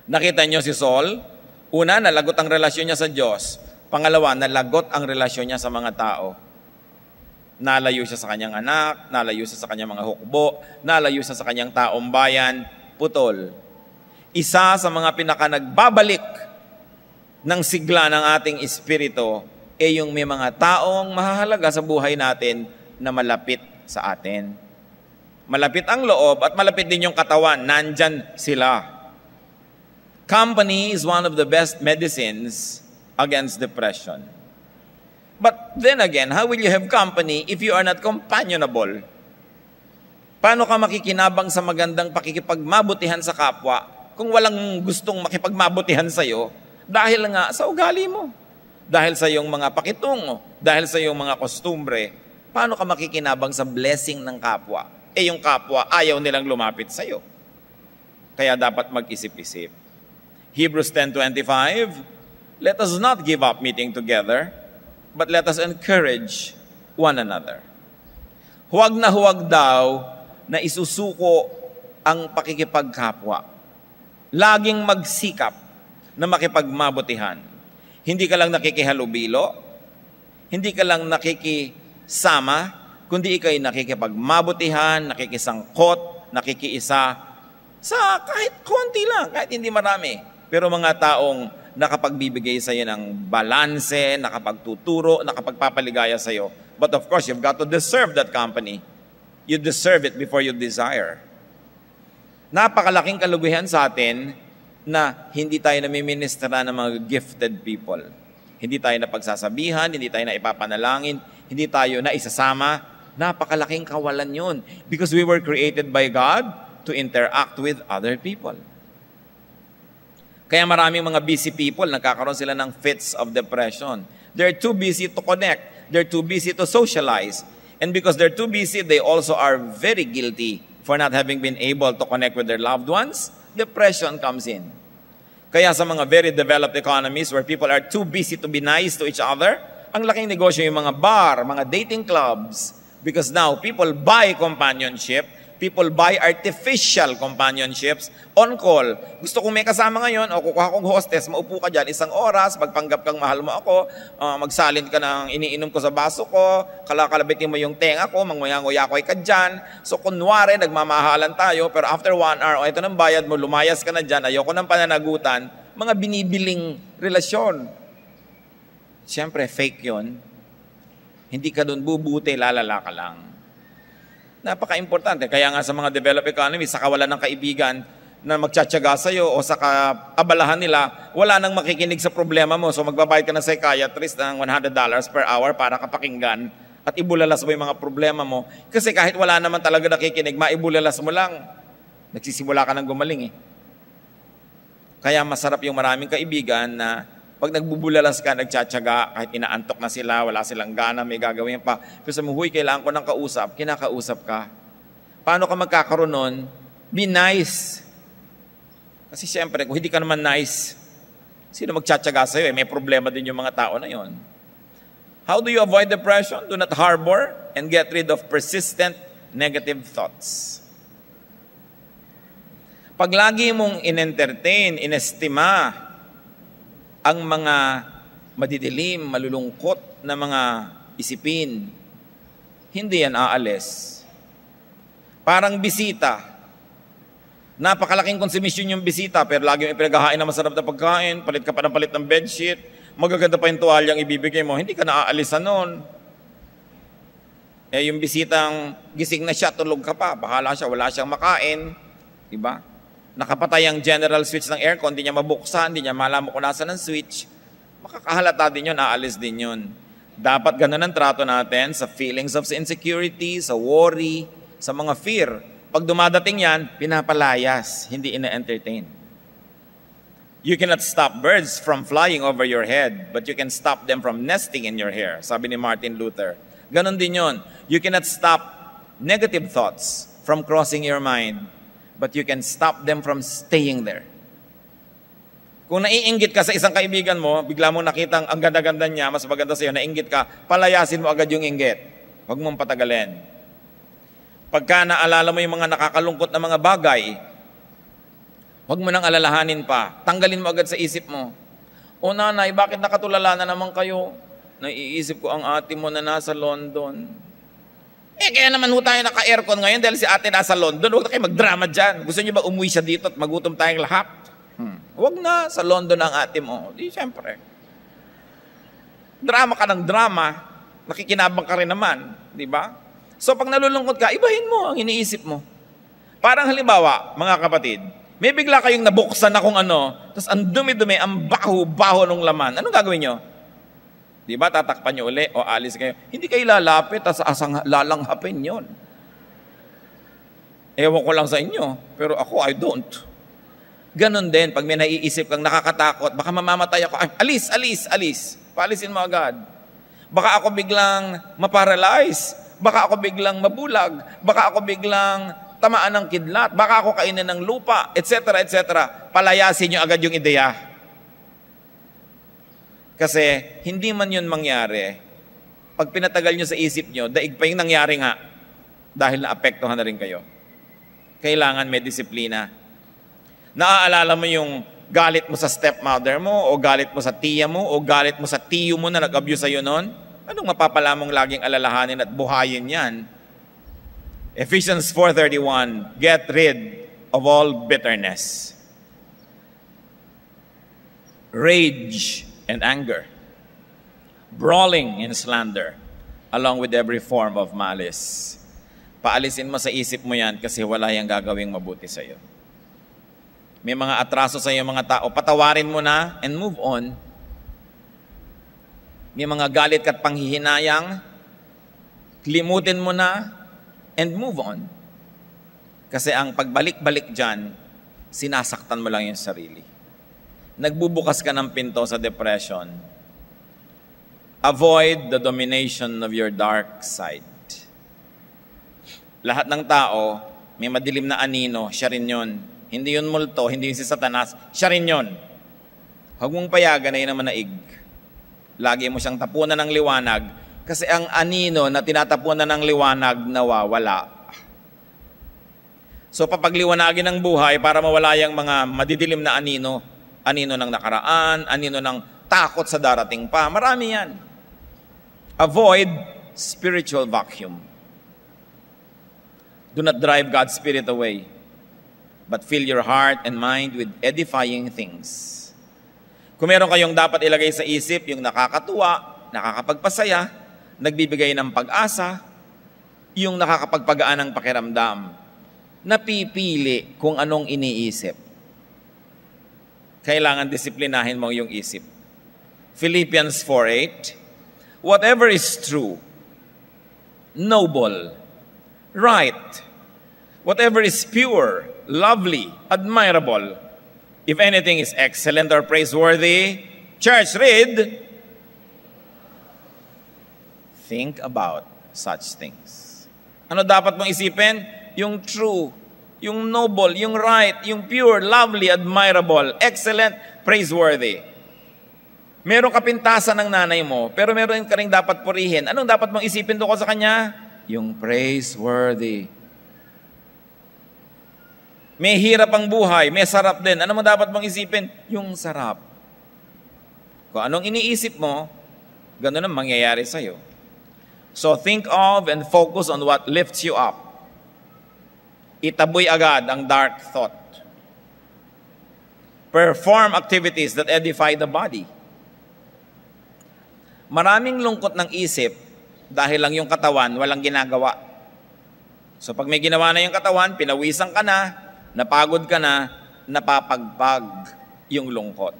Nakita niyo si Saul? Una, nalagot ang relasyon niya sa Diyos. Pangalawa, nalagot ang relasyon niya sa mga tao. Nalayo siya sa kanyang anak, nalayo siya sa kanyang mga hukbo, nalayo siya sa kanyang taong bayan, putol. Isa sa mga pinaka-nagbabalik ng sigla ng ating espiritu yung may mga taong mahahalaga sa buhay natin na malapit sa atin. Malapit ang loob at malapit din yung katawan. Nandyan sila. Company is one of the best medicines against depression. But then again, how will you have company if you are not companionable? Paano ka makikinabang sa magandang pakikipagmabutihan sa kapwa kung walang gustong makipagmabutihan sa'yo dahil nga sa ugali mo? Dahil sa iyong mga pakitungo, dahil sa iyong mga kostumbre, paano ka makikinabang sa blessing ng kapwa? Yung kapwa, ayaw nilang lumapit sa iyo. Kaya dapat mag-isip-isip. Hebrews 10:25, let us not give up meeting together, but let us encourage one another. Huwag na huwag daw na isusuko ang pakikipagkapwa. Laging magsikap na makipagmabutihan. Hindi ka lang nakikihalubilo, hindi ka lang nakikisama, kundi ikay nakikipagmabutihan, nakikisangkot, nakikiisa sa kahit konti lang, kahit hindi marami. Pero mga taong nakapagbibigay sa iyo ng balanse, nakapagtuturo, nakapagpapaligaya sa iyo. But of course, you've got to deserve that company. You deserve it before you desire. Napakalaking kalugihan sa atin na hindi tayo namiministera ng mga gifted people. Hindi tayo napagsasabihan, hindi tayo na ipapanalangin, hindi tayo na isasama. Napakalaking kawalan yun. Because we were created by God to interact with other people. Kaya maraming mga busy people, nagkakaroon sila ng fits of depression. They're too busy to connect. They're too busy to socialize. And because they're too busy, they also are very guilty for not having been able to connect with their loved ones. Depression comes in. Kaya sa mga very developed economies where people are too busy to be nice to each other, ang laking negosyo yung mga bar, mga dating clubs. Because now, people buy companionship, people buy artificial companionships on call. Gusto kong may kasama ngayon, o kukuha kong hostess, maupo ka dyan, 1 oras, magpanggap kang mahal mo ako, magsalin ka ng iniinom ko sa baso ko, kalakalabitin mo yung tenga ko, manguya-nguya-koy ka dyan. So kunwari, nagmamahalan tayo, pero after 1 hour, ito ng bayad mo, lumayas ka na dyan, ayoko ng pananagutan, mga binibiling relasyon. Siyempre, fake yon. Hindi ka doon bubuti, lalala ka lang. Napaka-importante. Kaya nga sa mga developed economies, sa kawalan ng kaibigan na magtsatsaga sa'yo o sa kaabalahan nila, wala nang makikinig sa problema mo. So magbabayad ka ng psychiatrist ng $100 per hour para kapakinggan at ibulalas mo yung mga problema mo. Kasi kahit wala naman talaga nakikinig, maibulalas mo lang. Nagsisimula ka ng gumaling eh. Kaya masarap yung maraming kaibigan na pag nagbubulalas ka, nagtsatsaga, kahit inaantok na sila, wala silang gana, may gagawin pa. Pero sa huy, kailangan ko ng kausap, kinakausap ka. Paano ka magkakaroon nun? Be nice. Kasi siyempre, kung hindi ka naman nice, sino magtsatsaga sa'yo? May problema din yung mga tao na yon. How do you avoid depression? Do not harbor and get rid of persistent negative thoughts. Pag lagi mong in-entertain, inestima, ang mga madidilim, malulungkot na mga isipin, hindi yan aalis. Parang bisita. Napakalaking konsumisyon yung bisita, pero lagi yung ipinaghahain na masarap na pagkain, palit ka pa ng palit ng bedsheet, magaganda pa yung tuwalyang ibibigay mo, hindi ka naaalisan nun. Yung bisitang gising na siya, tulog ka pa, bahala siya, wala siyang makain. Diba? Nakapatay ang general switch ng aircon, hindi niya mabuksan, hindi niya malaman kung nasa ng switch. Makakahalata din yun, aalis din yun. Dapat ganun ang trato natin sa feelings of insecurity, sa worry, sa mga fear. Pag dumadating yan, pinapalayas, hindi ina-entertain. You cannot stop birds from flying over your head, but you can stop them from nesting in your hair. Sabi ni Martin Luther. Ganon din yun. You cannot stop negative thoughts from crossing your mind, but you can stop them from staying there. Kung naiinggit ka sa isang kaibigan mo, bigla mo nakitang ang ganda-ganda niya, mas maganda sa'yo, naiinggit ka, palayasin mo agad yung inggit. Huwag mong patagalin. Pagka naalala mo yung mga nakakalungkot na mga bagay, huwag mo nang alalahanin pa. Tanggalin mo agad sa isip mo. O nanay, bakit nakatulala na naman kayo? Naiisip ko ang ate mo na nasa London. Kaya naman ho tayo naka-aircon ngayon dahil si ate nasa London. Huwag na kayo magdrama dyan. Gusto niyo ba umuwi siya dito at magutom tayong lahat? Huwag na, sa London ang ate mo. Di, siyempre. Drama ka ng drama, nakikinabang ka rin naman. Di ba? So pag nalulungkot ka, ibahin mo ang iniisip mo. Parang halimbawa, mga kapatid, may bigla kayong nabuksan na kung ano, tapos ang dumi-dumi, ang baho-baho ng laman. Anong gagawin nyo? Di ba, tatakpan nyo uli o alis kayo. Hindi kayo lalapit, tapos lalanghapin yon. Ewan ko lang sa inyo, pero ako, I don't. Ganon din, pag may naiisip kang nakakatakot, baka mamamatay ako, alis, alis, alis. Paalisin mo agad. Baka ako biglang maparalyze. Baka ako biglang mabulag, baka ako biglang tamaan ng kidlat, baka ako kainin ng lupa, etc., etc. Palayasin nyo agad yung ideya. Kasi hindi man yun mangyari, pag pinatagal nyo sa isip nyo, daig pa yung nangyari nga, dahil naapektuhan na rin kayo. Kailangan may disiplina. Naaalala mo yung galit mo sa stepmother mo, o galit mo sa tiya mo, o galit mo sa tiyo mo na nag-abuse sa'yo noon? Anong mapapala mong laging alalahanin at buhayin yan? Ephesians 4:31, get rid of all bitterness, rage and anger, brawling and slander, along with every form of malice. Paalisin mo sa isip mo yan kasi wala yang gagawing mabuti sa iyo. May mga atraso sa iyo mga tao, patawarin mo na and move on. May mga galit at panghihinayang, limutin mo na and move on. Kasi ang pagbalik-balik dyan, sinasaktan mo lang yung sarili. Nagbubukas ka ng pinto sa depression. Avoid the domination of your dark side. Lahat ng tao, may madilim na anino, siya rin yun. Hindi yun multo, hindi yun si Satanas, siya rin yun. Huwag mong payagan na yun ang manaig. Lagi mo siyang tapunan ng liwanag kasi ang anino na tinatapunan ng liwanag nawawala. So papagliwanagin ng buhay para mawala yung mga madidilim na anino. Anino ng nakaraan, anino ng takot sa darating pa. Marami yan. Avoid spiritual vacuum. Do not drive God's Spirit away, but fill your heart and mind with edifying things. Kung meron kayong dapat ilagay sa isip, yung nakakatuwa, nakakapagpasaya, nagbibigay ng pag-asa, yung nakakapagpagaan ng pakiramdam, napipili kung anong iniisip. Kailangan disiplinahin mo yung isip. Philippians 4:8, whatever is true, noble, right, whatever is pure, lovely, admirable, if anything is excellent or praiseworthy, church, read, think about such things. Ano dapat mong isipin? Yung true, yung noble, yung right, yung pure, lovely, admirable, excellent, praiseworthy. Meron ka pintasan ng nanay mo, pero meron ka rin dapat purihin. Anong dapat mong isipin doon sa kanya? Yung praiseworthy. May hirap ang buhay, may sarap din. Ano mo dapat mong isipin? Yung sarap. Kung anong iniisip mo, gano'n ang mangyayari sa'yo. So think of and focus on what lifts you up. Itaboy agad ang dark thought. Perform activities that edify the body. Maraming lungkot ng isip dahil lang yung katawan walang ginagawa. So pag may ginawa na yung katawan, pinawisan ka na, napagod ka na, napapagpag yung lungkot.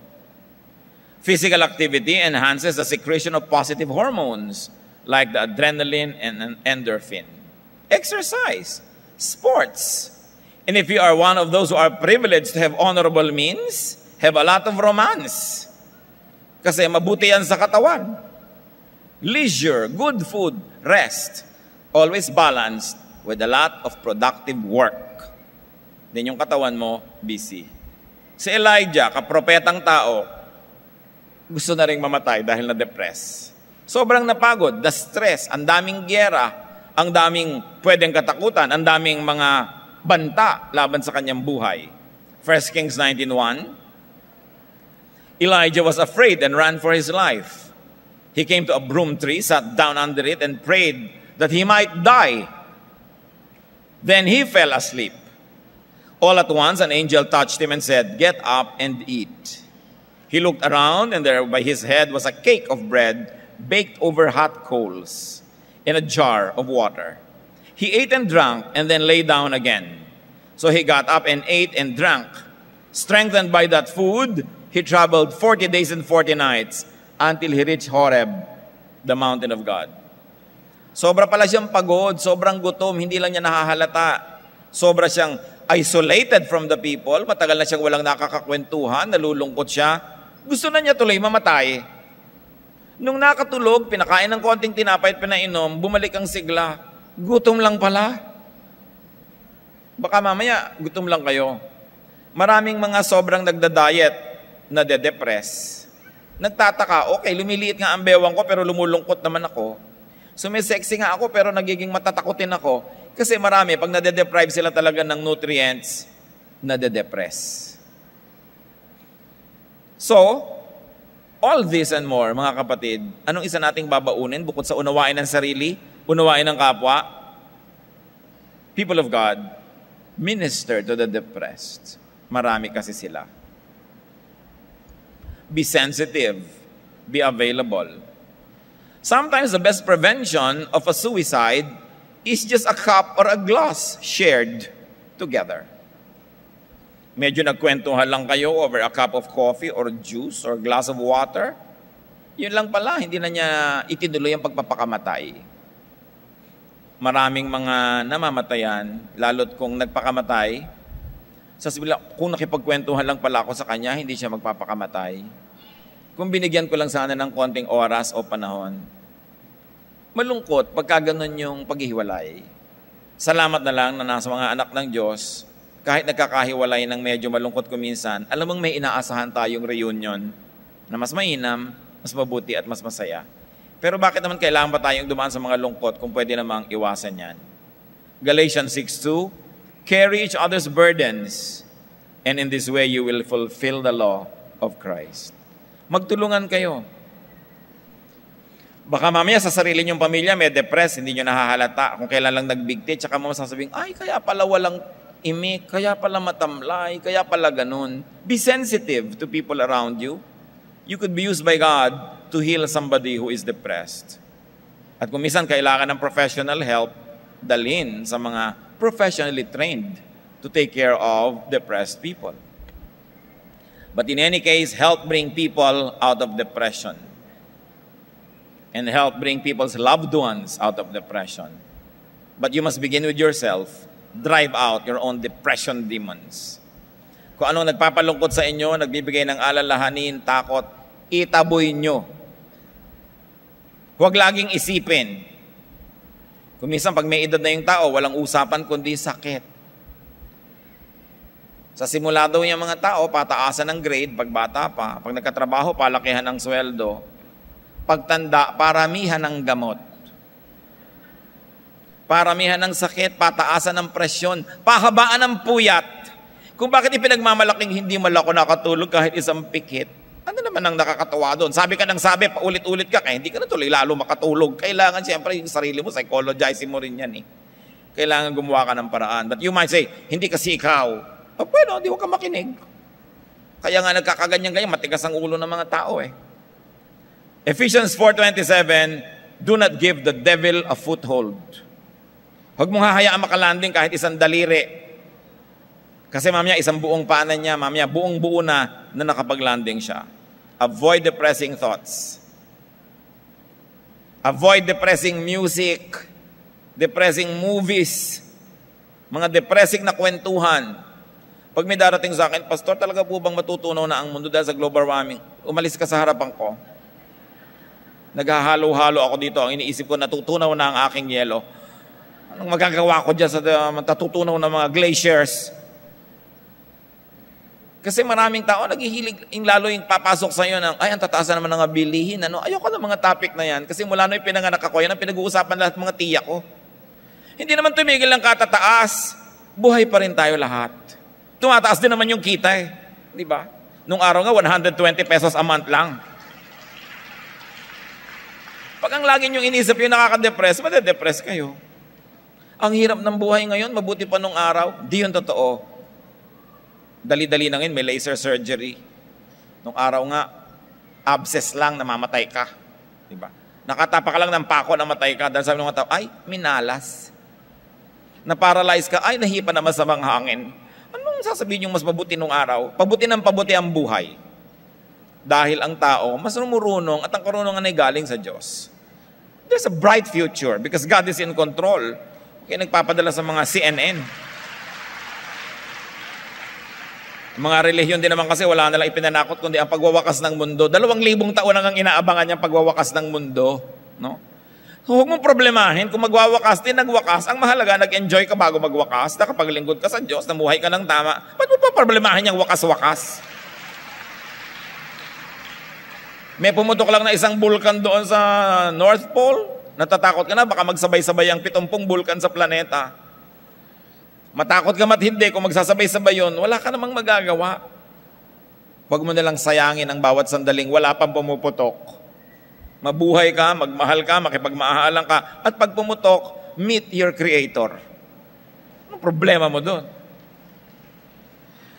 Physical activity enhances the secretion of positive hormones like the adrenaline and endorphin. Exercise, sports. And if you are one of those who are privileged to have honorable means, have a lot of romance. Kasi mabuti yan sa katawan. Leisure, good food, rest. Always balanced with a lot of productive work. Then yung katawan mo, busy. Si Elijah, kapropetang tao, gusto na rin mamatay dahil na-depress. Sobrang napagod, the stress, ang daming gyera, ang daming pwedeng katakutan, ang daming mga banta laban sa kanyang buhay. 1 Kings 19:1, Elijah was afraid and ran for his life. He came to a broom tree, sat down under it, and prayed that he might die. Then he fell asleep. All at once, an angel touched him and said, "Get up and eat." He looked around, and there by his head was a cake of bread baked over hot coals in a jar of water. He ate and drank, and then lay down again. So he got up and ate and drank. Strengthened by that food, he traveled 40 days and 40 nights until he reached Horeb, the mountain of God. Sobra pala siyang pagod, sobrang gutom, hindi lang niya nahahalata. Sobra siyang isolated from the people, matagal na siyang walang nakakakwentuhan, nalulungkot siya. Gusto na niya tuloy mamatay. Nung nakatulog, pinakain ng konting tinapay at pinainom, bumalik ang sigla. Gutom lang pala. Baka mamaya, gutom lang kayo. Maraming mga sobrang nagda-diet na de-depress. Nagtataka, okay, lumiliit nga ang bewang ko pero lumulungkot naman ako. Sumisexy nga ako pero nagiging matatakutin ako. Kasi marami, pag nade-deprive sila talaga ng nutrients, nade-depress. So, all this and more, mga kapatid, anong isa nating babaunin bukod sa unawain ng sarili, unawain ng kapwa? People of God, minister to the depressed. Marami kasi sila. Be sensitive. Be available. Sometimes the best prevention of a suicide is just a cup or a glass shared together. Medyo nagkwentuhan lang kayo over a cup of coffee or juice or glass of water. Yun lang pala, hindi na niya itinuloy ang pagpapakamatay. Maraming mga namamatayan, lalo't kung nagpakamatay, sasabihin lang, kung nakipagkwentuhan lang pala ako sa kanya, hindi siya magpapakamatay. Kung binigyan ko lang sana ng konting oras o panahon, malungkot pagka ganun yung paghihiwalay. Salamat na lang na nasa mga anak ng Diyos, kahit nagkakahiwalay ng medyo malungkot kuminsan, alam mong may inaasahan tayong reunion na mas mainam, mas mabuti at mas masaya. Pero bakit naman kailangan ba tayong dumaan sa mga lungkot kung pwede namang iwasan yan? Galatians 6:2, carry each other's burdens, and in this way you will fulfill the law of Christ. Magtulungan kayo. Baka mamaya sa sarili niyong pamilya may depressed, hindi niyo nahahalata. Kung kailan lang nagbigti, tsaka mo masasabing, ay, kaya pala walang imik, kaya pala matamlay, kaya pala ganun. Be sensitive to people around you. You could be used by God to heal somebody who is depressed. At kung minsan kailangan ng professional help, dalhin sa mga professionally trained to take care of depressed people. But in any case, help bring people out of depression. And help bring people's loved ones out of depression. But you must begin with yourself. Drive out your own depression demons. Kung anong nagpapalungkot sa inyo, nagbibigay ng alalahanin, takot, itaboy nyo. Huwag laging isipin. Kung minsan pag may edad na yung tao, walang usapan kundi sakit. Sa simula daw yung mga tao, pataasan ng grade, pag bata pa. Pag nagkatrabaho, palakihan ng sweldo. Pagtanda, paramihan ng gamot. Paramihan ng sakit, pataasan ng presyon, pahabaan ng puyat. Kung bakit ipinagmamalaking hindi mo ako nakatulog kahit isang pikit, ano naman pa ng nakakatawa doon. Sabi ka ng sabi, paulit-ulit ka, kaya hindi ka na tuloy lalo makatulog. Kailangan siyempre yung sarili mo, psychologizing mo rin yan eh. Kailangan gumawa ka ng paraan. But you might say, hindi kasi ikaw. Bueno, di huwag ka makinig. Kaya nga nagkakaganyan-ganyan, matigas ang ulo ng mga tao eh. Ephesians 4:27, do not give the devil a foothold. Huwag mong hahayaan makalanding kahit isang daliri. Kasi mamaya isang buong paanan niya, mamaya buong buo na nakapaglanding siya. Avoid depressing thoughts. Avoid depressing music, depressing movies, mga depressing na kwentuhan. Pag may darating sa akin, Pastor, talaga po bang matutunaw na ang mundo dahil sa global warming? Umalis ka sa harapan ko. Naghahalo-halo ako dito. Ang iniisip ko, natutunaw na ang aking yelo. Anong magagawa ko dyan sa matutunaw na mga glaciers? Kasi maraming tao naghihilig, lalo yung papasok sa iyo ng, ay, ang tataasan naman ng mga bilihin. Ano? Ayoko ng mga topic na yan. Kasi mula nung pinanganak ako, yan ang pinag-uusapan lahat mga tiyak ko. Hindi naman tumigil ng katataas. Buhay pa rin tayo lahat. Tumataas din naman yung kita eh. Di ba? Nung araw nga, 120 pesos a month lang. Pag ang lagi niyong inisip yung nakaka-depress, madadepress kayo. Ang hirap ng buhay ngayon, mabuti pa nung araw. Di yun totoo. Dali-dali na ngayon, may laser surgery. Nung araw nga, abscess lang, namamatay ka. Diba? Nakatapa ka lang ng pako, namatay ka. Dahil sabi ng mga tao, ay, minalas. Na-paralyze ka, ay, nahipa na masamang hangin. Anong sasabihin yung mas mabuti nung araw? Pabuti ng pabuti ang buhay. Dahil ang tao, mas rumurunong at ang karunungan ay galing sa Diyos. There's a bright future because God is in control. Kaya nagpapadala sa mga CNN. Mga relihiyon din naman kasi wala nalang ipinanakot kundi ang pagwawakas ng mundo. 2,000 taon nang inaabangan niya ang pagwawakas ng mundo. No? Huwag mong problemahin kung magwawakas din, nagwakas. Ang mahalaga, nag-enjoy ka bago magwakas. Nakapaglingkod ka sa Diyos, namuhay ka ng tama. Ba't mo pa problemahin yung wakas-wakas? May pumutok lang na isang bulkan doon sa North Pole. Natatakot ka na, baka magsabay-sabay ang 70 bulkan sa planeta. Matakot ka mat hindi, kung magsasabay-sabay yun, wala ka namang magagawa. Huwag mo nalang sayangin ang bawat sandaling wala pang pumuputok. Mabuhay ka, magmahal ka, makipagmahalan ka, at pag pumutok, meet your Creator. Anong problema mo doon?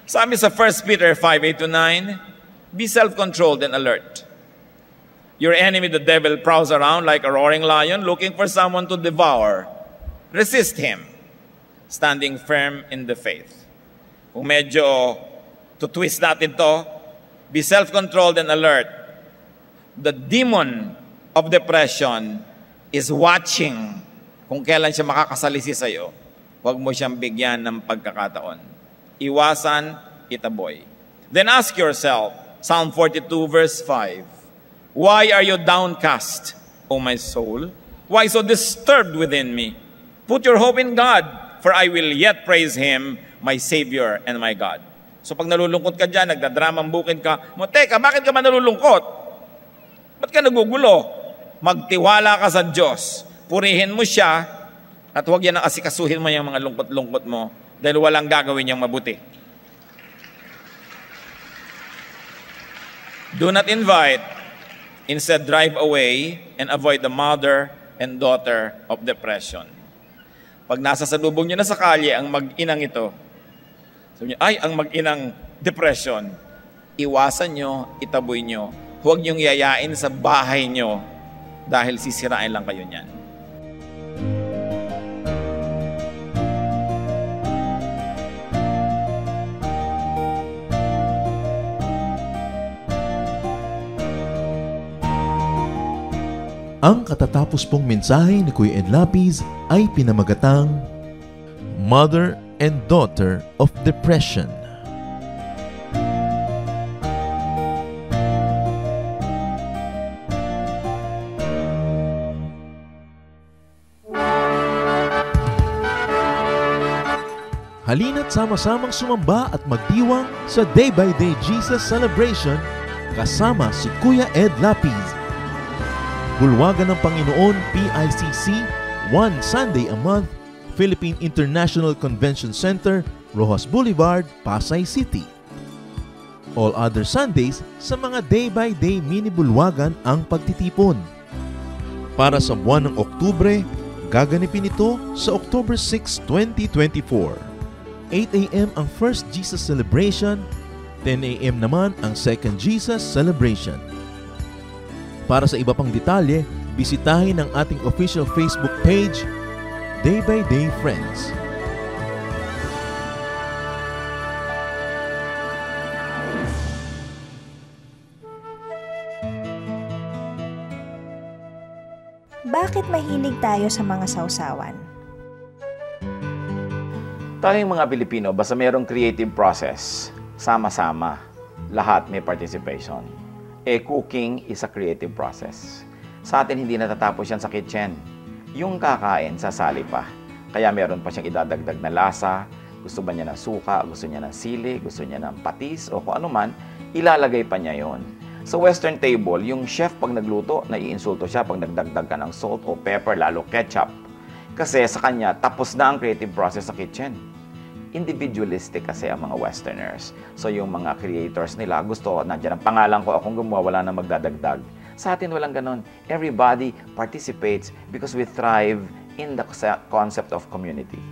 Sabi sa 1 Peter 5:8-9, be self-controlled and alert. Your enemy, the devil, prowls around like a roaring lion looking for someone to devour. Resist him, standing firm in the faith. Kung medyo to-twist natin to, be self-controlled and alert. The demon of depression is watching kung kailan siya makakasalisi sa'yo. Huwag mo siyang bigyan ng pagkakataon. Iwasan, itaboy. Then ask yourself, Psalm 42 verse 5, why are you downcast, O my soul? Why so disturbed within me? Put your hope in God, for I will yet praise Him, my Savior and my God. So pag nalulungkot ka dyan, nagdadramang bukid ka, teka, bakit ka ba nalulungkot? Ba't ka nagugulo? Magtiwala ka sa Diyos. Purihin mo siya, at huwag yan ang asikasuhin mo yung mga lungkot-lungkot mo, dahil walang gagawin niyang mabuti. Do not invite, instead drive away, and avoid the mother and daughter of depression. Pag nasa salubong nyo na sa kalye ang mag-inang ito, sabi nyo, ay, ang mag-inang depression, iwasan nyo, itaboy nyo. Huwag nyong yayain sa bahay nyo dahil sisirain lang kayo niyan. Ang katatapos pong mensahe ni Kuya Ed Lapiz ay pinamagatang Mother and Daughter of Depression. Halina't sama-samang sumamba at magdiwang sa Day by Day Jesus Celebration kasama si Kuya Ed Lapiz. Bulwagan ng Panginoon, PICC, one Sunday a month, Philippine International Convention Center, Rojas Boulevard, Pasay City. All other Sundays sa mga day-by-day mini-bulwagan ang pagtitipon. Para sa buwan ng Oktubre, gaganipin ito sa October 6, 2024. 8 a.m. ang First Jesus Celebration, 10 a.m. naman ang Second Jesus Celebration. Para sa iba pang detalye, bisitahin ang ating official Facebook page, Day by Day Friends. Bakit mahilig tayo sa mga sausawan? Tayong mga Pilipino, basta mayroong creative process, sama-sama, lahat may participation. Cooking is a creative process. Sa atin, hindi natatapos yan sa kitchen. Yung kakain, sasali pa. Kaya meron pa siyang idadagdag na lasa, gusto ba niya ng suka, gusto niya ng sili, gusto niya ng patis, o kung ano man, ilalagay pa niya yon. Sa Western table, yung chef pag nagluto, naiinsulto siya pag nagdagdag ka ng salt o pepper, lalo ketchup. Kasi sa kanya, tapos na ang creative process sa kitchen. Individualistic kasi ang mga Westerners. So yung mga creators nila, gusto, nandiyan ang pangalan ko, akong gumawa, wala na magdadagdag. Sa atin walang ganon. Everybody participates because we thrive in the concept of community.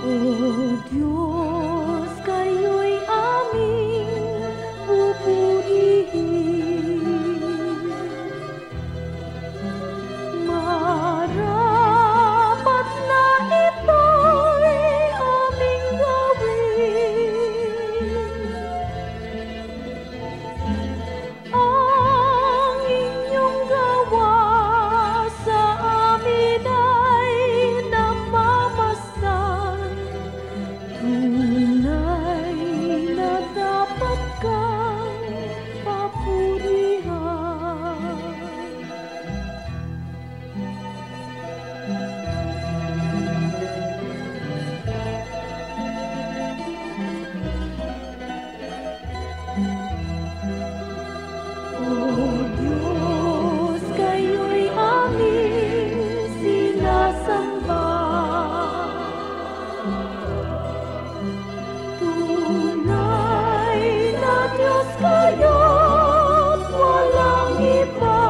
O Diyos, kayo'y aming pupurihin. Marapat na ito'y aming gawin. Ang inyong gawa sa amin ay namamasdan. Tunay na dapat kang papurihan. O Diyos, kayo'y aming sinasamba. Tunay na Diyos kayo't walang iba.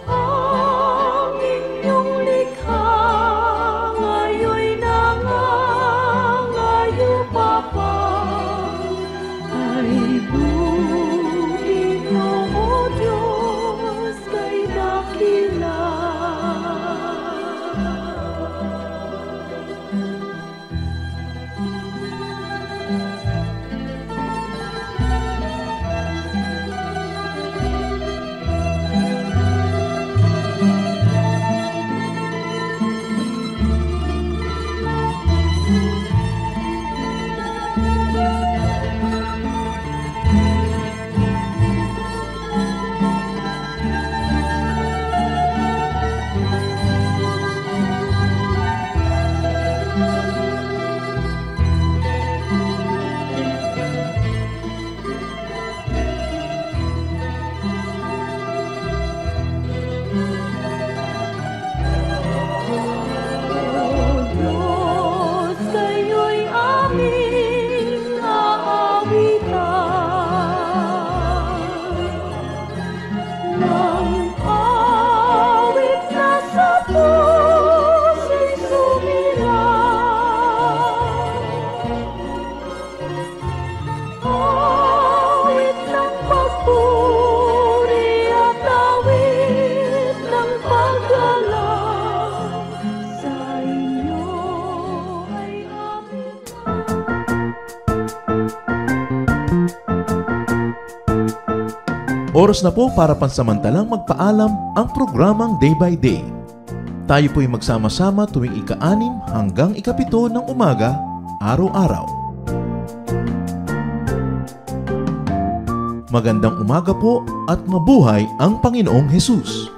Ang inyong likha ngayon'y nangangayo pa pa. Ay buhay niyo, O Diyos, kay dakila. O Diyos, kayo'y aming aawitan. Nang awit na sa puso'y sumirang. Awit ng pagpuri at awit ng paggalang. Sa inyo ay aming Oras na po para pansamantalang magpaalam ang programang Day by Day. Tayo po'y magsama-sama tuwing ika-6 hanggang ika-7 ng umaga, araw-araw. Magandang umaga po at mabuhay ang Panginoong Hesus!